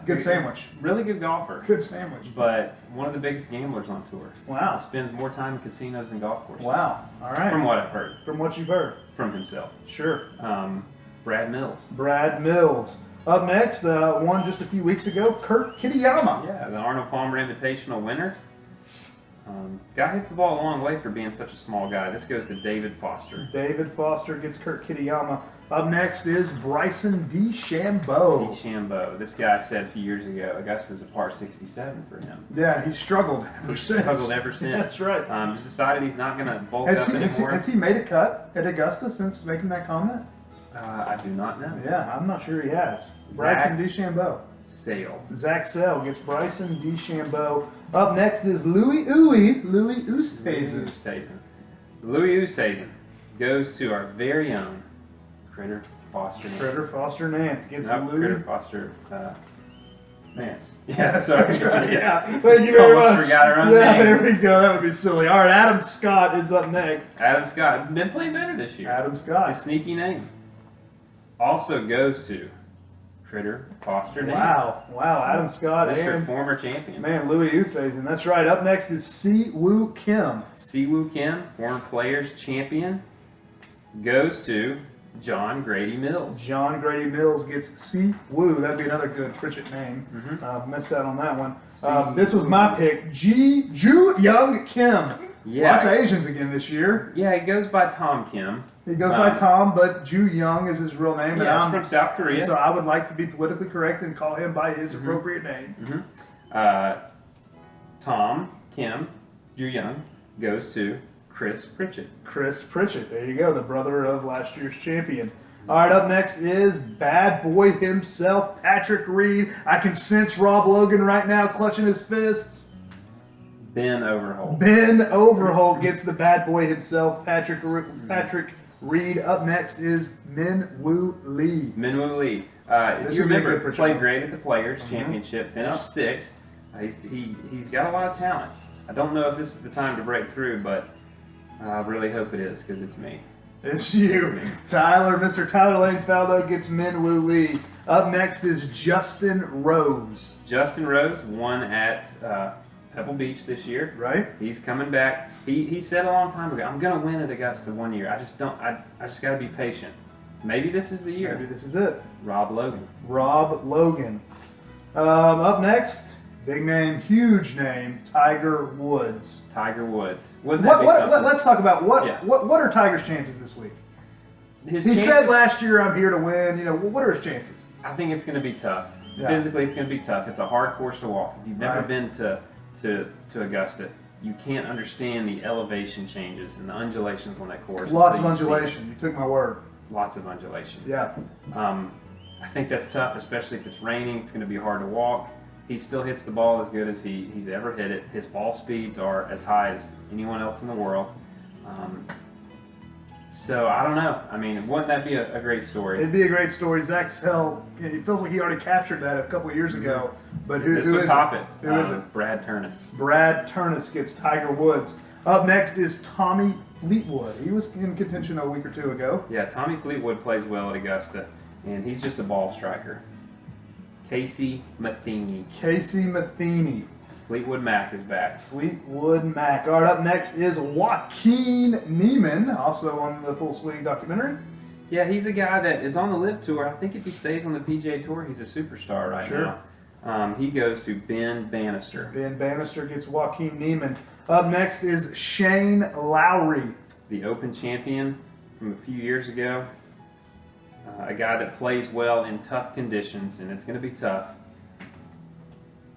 Good sandwich. really good golfer, Good sandwich. but one of the biggest gamblers on tour. Wow. Spends more time in casinos than golf courses. Wow. All right. From what I've heard From what you've heard. from himself. Sure. Brad Mills. Brad Mills. Up next, won just a few weeks ago, Kurt Kitayama. Yeah, the Arnold Palmer Invitational winner. Guy hits the ball a long way for being such a small guy. This goes to David Foster. David Foster gets Kurt Kitayama. Up next is Bryson DeChambeau. DeChambeau. This guy said a few years ago, Augusta's a par 67 for him. Yeah, he's struggled ever since. Struggled ever since. That's right. Just decided he's not going to bulk Has up anymore. he made a cut at Augusta since making that comment? I do not know. Yeah, I'm not sure he has. Bryson DeChambeau. Sale. Zach Sell gets Bryson DeChambeau. Up next is Louis Oosthuizen. Louis Oosthuizen goes to our very own Critter Foster Nance. Critter Foster Nance gets Nope, Louis. Critter Foster Nance. Yeah, sorry. That's right. Yeah. Thank you very Almost much. forgot our own Yeah, name. there we go. That would be silly. All right, Adam Scott is up next. Adam Scott. Been playing better this year. Adam Scott. His sneaky name. Also goes to Critter Foster Nance. Wow, Adam Scott Mr. and former champion. man Louis Oosthuizen. That's right. Up next is Si Woo Kim. Siwoo Kim, former players champion, goes to John Grady Mills. John Grady Mills gets Si Woo. That'd be another good Pritchett name. Missed out on that one. This was my pick. Ju Young Kim. Yeah. Lots of Asians again this year. Yeah, he goes by Tom Kim. He goes by Tom, but Ju Young is his real name. Yeah, and he's from South Korea. So I would like to be politically correct and call him by his appropriate name. Tom Kim, Ju Young, goes to Chris Pritchett. Chris Pritchett. There you go, the brother of last year's champion. All right, up next is bad boy himself, Patrick Reed. I can sense Rob Logan right now clutching his fists. Ben Overholt. Ben Overholt gets the bad boy himself, Patrick Reed. Up next is Min Woo Lee. Min Woo Lee. If This you would be a remember, good played great at the Players Championship, finished sixth. He's got a lot of talent. I don't know if this is the time to break through, but I really hope it is because it's me. It's you. Tyler, Mr. Tyler Langfellow gets Min Woo Lee. Up next is Justin Rose. Justin Rose won at Pebble Beach this year. Right. He's coming back. He said a long time ago, I'm going to win at Augusta one year. I just got to be patient. Maybe this is the year. Maybe this is it. Rob Logan. Rob Logan. Up next, big name, huge name, Tiger Woods. Tiger Woods. Wouldn't that be something? Let's talk about what are Tiger's chances this week? He said last year, I'm here to win. You know, what are his chances? I think it's going to be tough. Yeah. Physically, it's going to be tough. It's a hard course to walk. If you've never been to Augusta, you can't understand the elevation changes and the undulations on that course. Lots of until you see it. undulation. You took my word. Lots of undulation. Yeah. I think that's tough, especially if it's raining. It's going to be hard to walk. He still hits the ball as good as he's ever hit it. His ball speeds are as high as anyone else in the world. So I don't know. I mean, wouldn't that be a great story? It'd be a great story. Zach Sell, it feels like he already captured that a couple of years ago. But who This is would top it? it. Who is it? Brad Turnus. Brad Turnus gets Tiger Woods. Up next is Tommy Fleetwood. He was in contention a week or two ago. Yeah, Tommy Fleetwood plays well at Augusta, and he's just a ball striker. Casey Matheny. Casey Matheny. Fleetwood Mac is back. Fleetwood Mac. All right, up next is Joaquin Neiman, also on the Full Swing documentary. Yeah, he's a guy that is on the LIV Tour. I think if he stays on the PGA Tour, he's a superstar right now. He goes to Ben Bannister. Ben Bannister gets Joaquin Neiman. Up next is Shane Lowry. The Open champion from a few years ago. A guy that plays well in tough conditions, and it's going to be tough.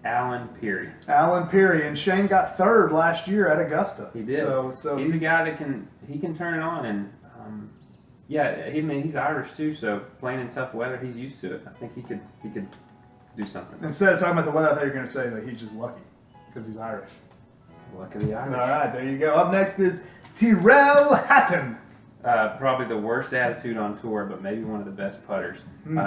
Alan Peary. Alan Peary, and Shane got third last year at Augusta. He did. So he's a guy that can turn it on, and he's Irish too. So playing in tough weather, he's used to it. I think he could do something. Instead of talking about the weather, I thought you were going to say that he's just lucky because he's Irish. Luck of the Irish. All right, there you go. Up next is Tyrrell Hatton. Probably the worst attitude on tour, but maybe one of the best putters.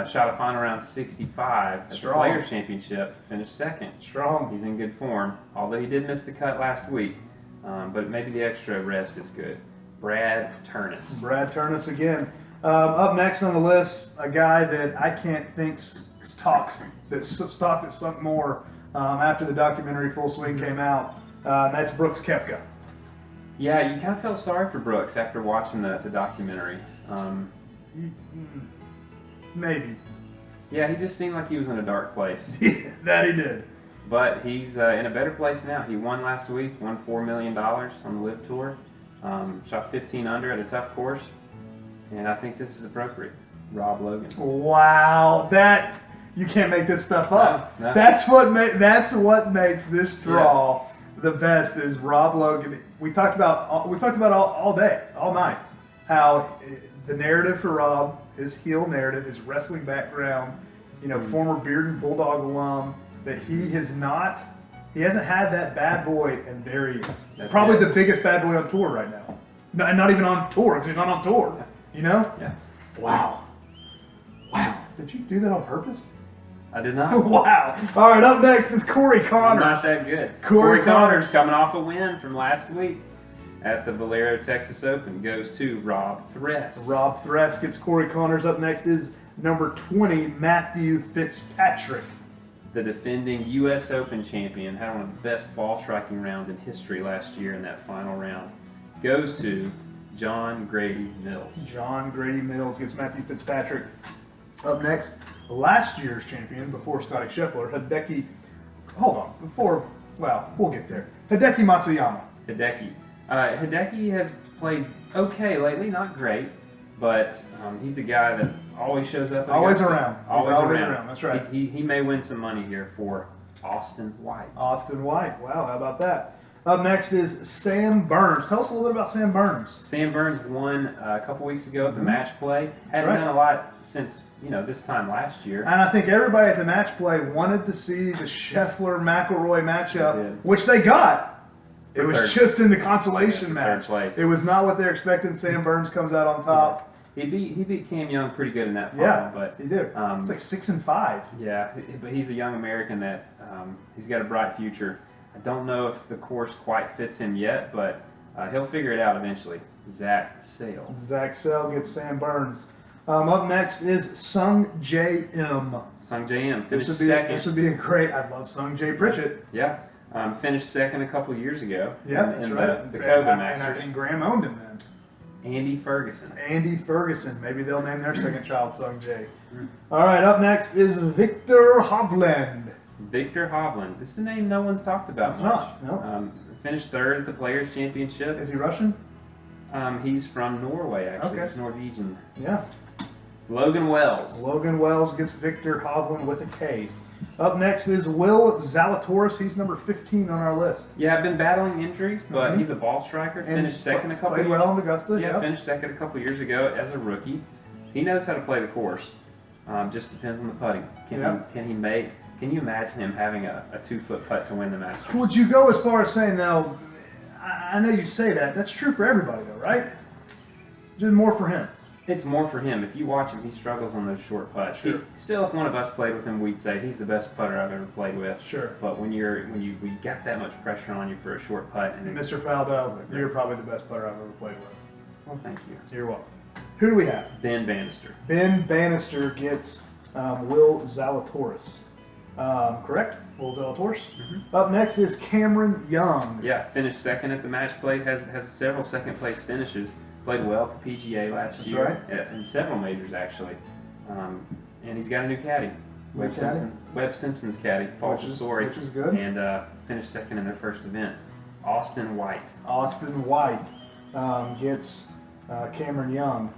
Shot a final round 65 at the Players Championship, finished second. Strong. He's in good form, although he did miss the cut last week. But maybe the extra rest is good. Brad Turnus. Brad Turnus again. Up next on the list, a guy that I can't think stopped it sunk more after the documentary Full Swing came out. That's Brooks Koepka. Yeah, you kind of felt sorry for Brooks after watching the documentary. Maybe. Yeah, he just seemed like he was in a dark place. That he did. But he's in a better place now. He won last week, won $4 million on the LIV Tour. Shot 15 under at a tough course. And I think this is appropriate. Rob Logan. Wow, you can't make this stuff up. No. That's what makes this draw the best. Is Rob Logan. We talked about all day, all night, how the narrative for Rob, his heel narrative, his wrestling background, former Bearden Bulldog alum, that he hasn't had that bad boy, and there he is. Probably the biggest bad boy on tour right now. Not even on tour, because he's not on tour. Yeah. Wow. Did you do that on purpose? I did not. Wow. All right, up next is Corey I'm Connors. not that good. Corey Connors coming off a win from last week at the Valero Texas Open goes to Rob Thress. Rob Thress gets Corey Connors. Up next is number 20, Matthew Fitzpatrick. The defending U.S. Open champion, had one of the best ball striking rounds in history last year in that final round, goes to John Grady Mills. John Grady Mills gets Matthew Fitzpatrick. Up next, last year's champion before Scotty Scheffler, Hideki. Hold on, we'll get there. Hideki Matsuyama. Hideki. Hideki has played okay lately, not great, but he's a guy that always shows up. Always around. Always around. That's right. He may win some money here for Austin White. Austin White. Wow, how about that? Up next is Sam Burns. Tell us a little bit about Sam Burns. Sam Burns won a couple weeks ago at the match play. Hadn't right. done a lot since this time last year. And I think everybody at the match play wanted to see the Scheffler-McIlroy matchup, They did. which they got. It For was third. just in the consolation Yeah, for match. third place. It was not what they're expecting. Sam Burns comes out on top. He beat Cam Young pretty good in that final, Yeah, but he did. It's like 6-5. yeah, but he's a young American that he's got a bright future. I don't know if the course quite fits him yet, but he'll figure it out eventually. Zach Sale. Zach Sell gets Sam Burns. Up next is Sung J M. Sung J M finished This second. would be a great. I love Sung J Pritchett. Yeah, finished second a couple years ago. Yeah, in that's the, right. the And Kobe I Masters. think Graham owned him then. Andy Ferguson. Andy Ferguson. Maybe they'll name their second child Sung J. All right, up next is Victor Hovland. Victor Hovland. This is a name no one's talked about It's much. not, no. Finished third at the Players' Championship. Is he Russian? He's from Norway, actually. Okay. He's Norwegian. Yeah. Logan Wells. Logan Wells gets Victor Hovland with a K. Up next is Will Zalatoris. He's number 15 on our list. Yeah, I've been battling injuries, but Mhm. he's a ball striker. And Finished second a couple played years. well in Augusta. Yeah, Yeah. finished second a couple years ago as a rookie. He knows how to play the course. Just depends on the putting. Yeah. Can you imagine him having a 2-foot putt to win the Masters? Would you go as far as saying, now, I know you say that. That's true for everybody, though, right? Just more for him. It's more for him. If you watch him, he struggles on those short putts. Sure. Still, if one of us played with him, we'd say he's the best putter I've ever played with. Sure. But when you got that much pressure on you for a short putt, and Mr. Faldo, you're probably the best putter I've ever played with. well, thank you. You're welcome. Who do we have? Ben Bannister. Ben Bannister gets Will Zalatoris. Correct? Will Zalatoris. Up next is Cameron Young. Yeah, finished second at the match play. Has several second place finishes. Played well at the PGA last That's year. right. And several majors actually. And he's got a new caddy. New caddy? Webb Simpson's caddy, Paul Which is Tesori, good. and finished second in their first event. Austin White. Austin White gets Cameron Young.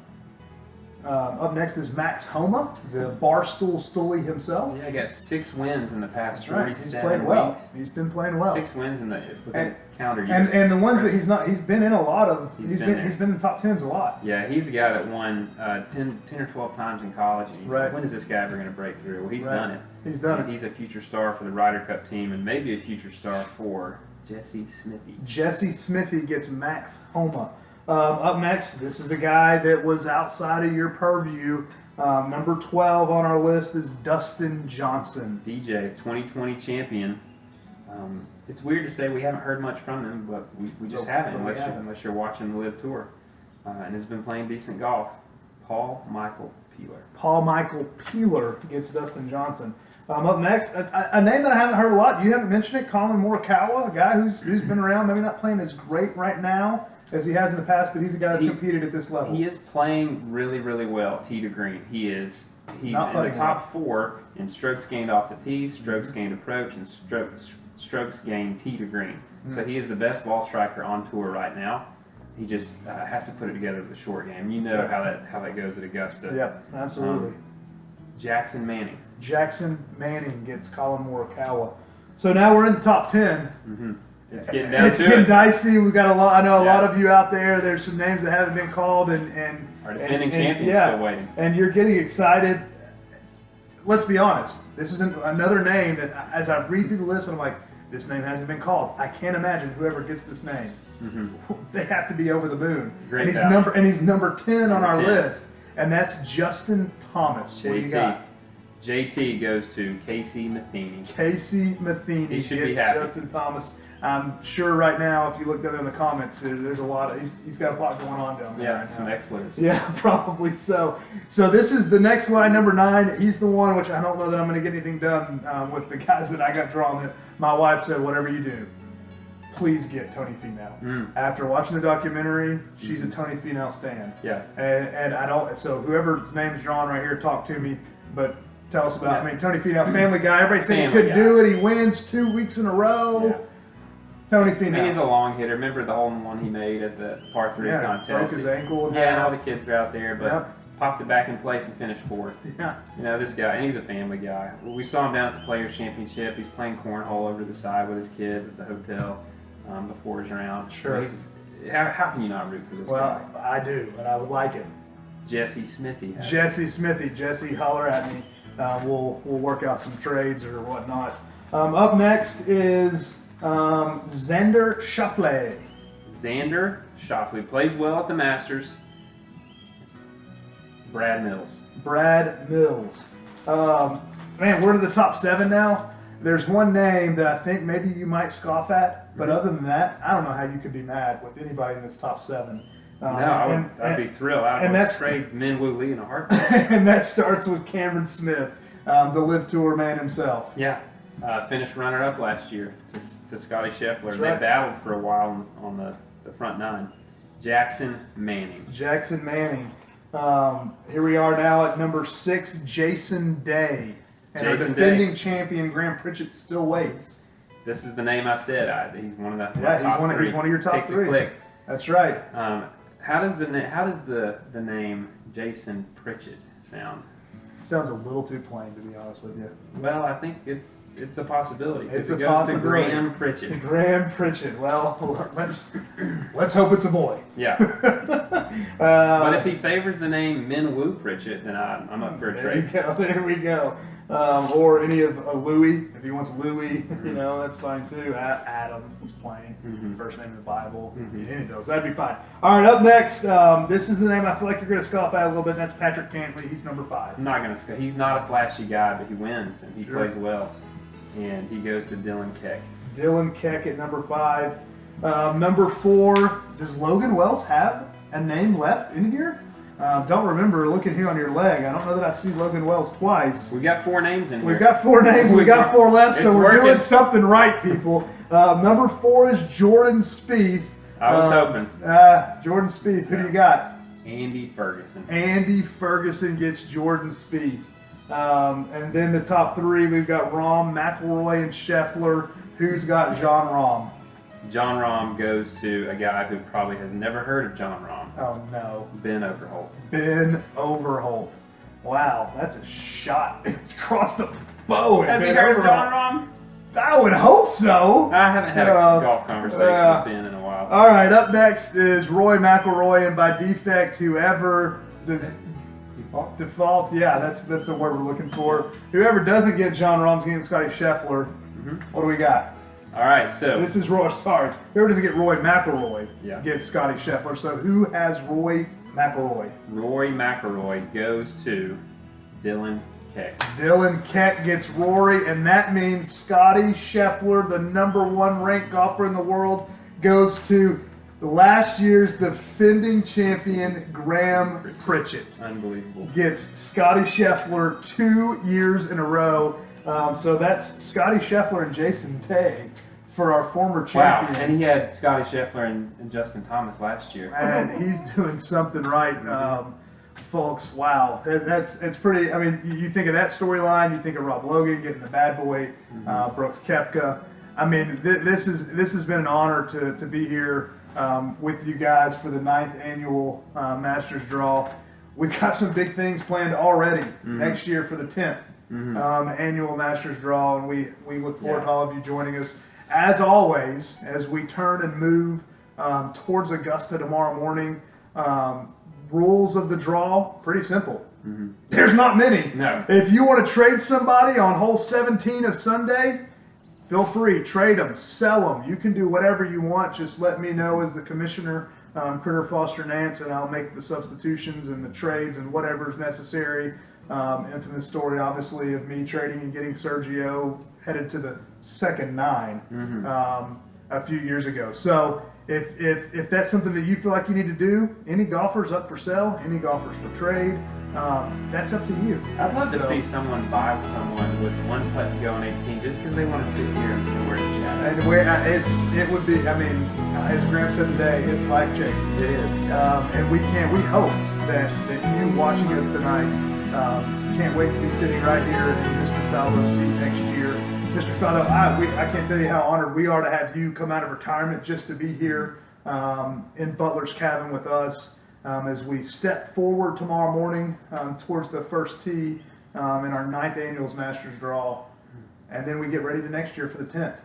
Up next is Max Homa, the Barstool Stoolie himself. Yeah, got 6 wins in the past That's right. He's 47 played well. weeks. He's been playing well. 6 wins in the And- calendar year. And the ones that he's been in a lot of. He's been there. He's been in the top 10s a lot. Yeah, he's a guy that won 10 or 12 times in college. And Right. when is this guy ever going to break through? Well, he's Right. done it. He's done And it. he's a future star for the Ryder Cup team and maybe a future star for Jesse Smithy. Jesse Smithy gets Max Homa. Up next, this is a guy that was outside of your purview. Number 12 on our list is Dustin Johnson. DJ, 2020 champion. It's weird to say we haven't heard much from him, but we just But haven't we unless, haven't. unless you're watching the Live Tour. And has been playing decent golf. Paul Michael Peeler. Paul Michael Peeler gets Dustin Johnson. Up next, a name that I haven't heard a lot. You haven't mentioned it, Colin Morikawa, a guy who's been around, maybe not playing as great right now as he has in the past, but he's a guy that's competed at this level. He is playing really, really well, tee to green. He's Not in putting the top 4 in strokes gained off the tee, strokes gained approach, and strokes gained tee to green. So he is the best ball striker on tour right now. He just has to put it together with the short game. You know how that goes at Augusta. Yeah, absolutely. Jackson Manning. Jackson Manning gets Colin Morikawa. So now we're in the top 10. It's getting down It's to getting it. dicey. We got a lot. I know a Yeah. lot of you out there. There's some names that haven't been called, and Our defending and champion's yeah, still waiting. and you're getting excited. Let's be honest. This isn't another name that, as I read through the list, I'm like, this name hasn't been called. I can't imagine whoever gets this name. They have to be over the moon. Great and value. he's number 10 on Number our 10. list, and that's Justin Thomas. What do you got? JT goes to Casey Matheny. Casey Matheny He should be gets happy. Justin Thomas. I'm sure right now, if you look down in the comments, there's a lot of he's got a lot going on down there. Yeah, right some now. expletives. Yeah, probably so. So this is the next guy, number 9. He's the one which I don't know that I'm going to get anything done with the guys that I got drawn. That my wife said, whatever you do. please get Tony Finau. After watching the documentary, she's a Tony Finau stan. Yeah. And I don't, so whoever's name is drawn right here, talk to me, but tell us about, I mean, Tony Finau, Family Guy, everybody saying he Family couldn't Guy. do it, he wins 2 weeks in a row. Yeah. Tony I mean, Finau. he's a long hitter. Remember the hole-in-one he made at the par 3 contest? Broke his ankle. Yeah, and all the kids were out there, but Yep. popped it back in place and finished 4th. Yeah. You know, this guy, and he's a family guy. We saw him down at the Players Championship. He's playing cornhole over the side with his kids at the hotel before his round. Sure. How can you not root for this guy? Well, I do, and I would like it. Jesse Smithy. Jesse Smithy. Jesse, holler at me. We'll work out some trades or whatnot. Up next is Xander Schauffele. Xander Schauffele plays well at the Masters. Brad Mills. Brad Mills. Man, we're to the top 7 now. There's one name that I think maybe you might scoff at, but other than that, I don't know how you could be mad with anybody in this top 7. I'd be thrilled. and I'd that's- trade Minwoo Lee in a heartbeat. And that starts with Cameron Smith, the Live Tour man himself. Yeah. Finished runner-up last year to Scotty Scheffler. That's They right. battled for a while on the front 9. Jackson Manning. Jackson Manning. Here we are now at number 6, Jason Day. And Jason our defending champion, Graham Pritchett, still waits. This is the name I said. He's one of the Yeah, top he's one of your top Pick to 3. click. That's right. How does the name Jason Pritchett sound? Sounds a little too plain, to be honest with you. Well, I think it's a possibility. It's it a goes possibility. to Graham Pritchett. Graham Pritchett. Well, let's hope it's a boy. Yeah. But if he favors the name Minwoo Pritchett, then I'm up for a trade. There we go. Or any of Louis, if he wants Louis, that's fine too. Adam is playing, first name in the Bible, any of those, that'd be fine. All right, up next, this is the name I feel like you're going to scoff at a little bit, and that's Patrick Cantley. He's number 5. I'm not gonna. He's not a flashy guy, but he wins and he Sure. plays well. And he goes to Dylan Keck. Dylan Keck at number 5. Number 4, does Logan Wells have a name left in here? Don't remember looking here on your leg. I don't know that I see Logan Wells twice. We got 4 names in here. We've got 4 names. We got 4 left, so It's we're working. doing something right, people. Number 4 is Jordan Spieth. I was hoping. Jordan Spieth. Who do you got? Andy Ferguson. Andy Ferguson gets Jordan Spieth. And then the top 3, we've got Rahm, McIlroy, and Scheffler. Who's got John Rahm? John Rahm goes to a guy who probably has never heard of John Rahm. Oh, no. Ben Overholt. Ben Overholt. Wow, that's a shot. It's across the bow. Has he heard of John Rahm? I would hope so. I haven't had a golf conversation with Ben in a while. All right, up next is Roy McIlroy, and by defect, whoever does default, yeah, that's the word we're looking for. Whoever doesn't get John Rahm's getting Scotty Scheffler. What do we got? All right, so This is Roy. Sorry, whoever doesn't get Roy McIlroy Yeah. gets Scotty Scheffler. So who has Roy McIlroy? Rory McIlroy goes to Dylan Keck. Dylan Keck gets Rory, and that means Scotty Scheffler, the number 1 ranked golfer in the world, goes to last year's defending champion, Graham Pritchett. Unbelievable. Gets Scotty Scheffler 2 years in a row. So that's Scotty Scheffler and Jason Day for our former Wow, champion. and he had Scotty Scheffler and Justin Thomas last year. And he's doing something right, folks. Wow, it's pretty. I mean, you think of that storyline, you think of Rob Logan getting the bad boy, Brooks Koepka. I mean, this has been an honor to be here with you guys for the 9th annual Masters Draw. We've got some big things planned already next year for the 10th annual Masters Draw, and we look forward to all of you joining us. As always, as we turn and move towards Augusta tomorrow morning, rules of the draw, pretty simple. There's not many. No. If you want to trade somebody on hole 17 of Sunday, feel free. Trade them, sell them. You can do whatever you want. Just let me know as the commissioner, Critter Foster Nance, and I'll make the substitutions and the trades and whatever is necessary. Infamous story, obviously, of me trading and getting Sergio headed to the second 9 a few years ago. So if that's something that you feel like you need to do, any golfers up for sale, any golfers for trade, that's up to you. I'd love to So- see someone buy someone with one putt to go on 18 just because they want to sit here and wear a jacket. And it would be, I mean, as Graham said today, it's life changing. It is. And we hope that you watching us tonight can't wait to be sitting right here in Mr. Faldo's seat next year. Mr. Faldo, I can't tell you how honored we are to have you come out of retirement just to be here in Butler's cabin with us as we step forward tomorrow morning towards the first tee in our 9th annual Masters Draw. And then we get ready to next year for the 10th.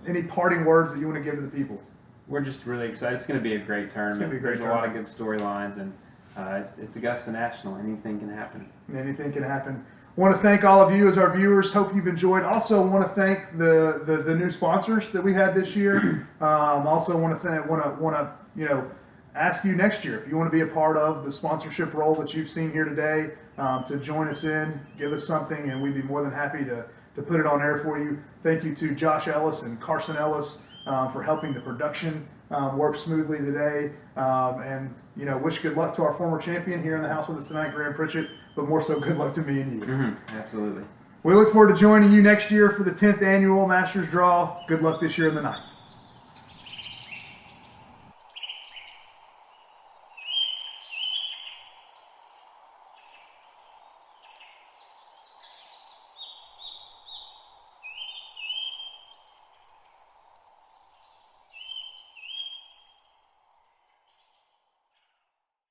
Any parting words that you want to give to the people? We're just really excited. It's going to be a great tournament. gonna be a great There's a lot of good storylines, and it's Augusta National. Anything can happen. Anything can happen. Want to thank all of you as our viewers. Hope you've enjoyed. Also want to thank the new sponsors that we had this year. Also want to ask you next year if you want to be a part of the sponsorship role that you've seen here today to join us in, give us something, and we'd be more than happy to put it on air for you. Thank you to Josh Ellis and Carson Ellis for helping the production work smoothly today. And wish good luck to our former champion here in the house with us tonight, Graham Pritchett, but more so good luck to me and you. Mm-hmm. Absolutely. We look forward to joining you next year for the 10th annual Masters Draw. Good luck this year in the 9th.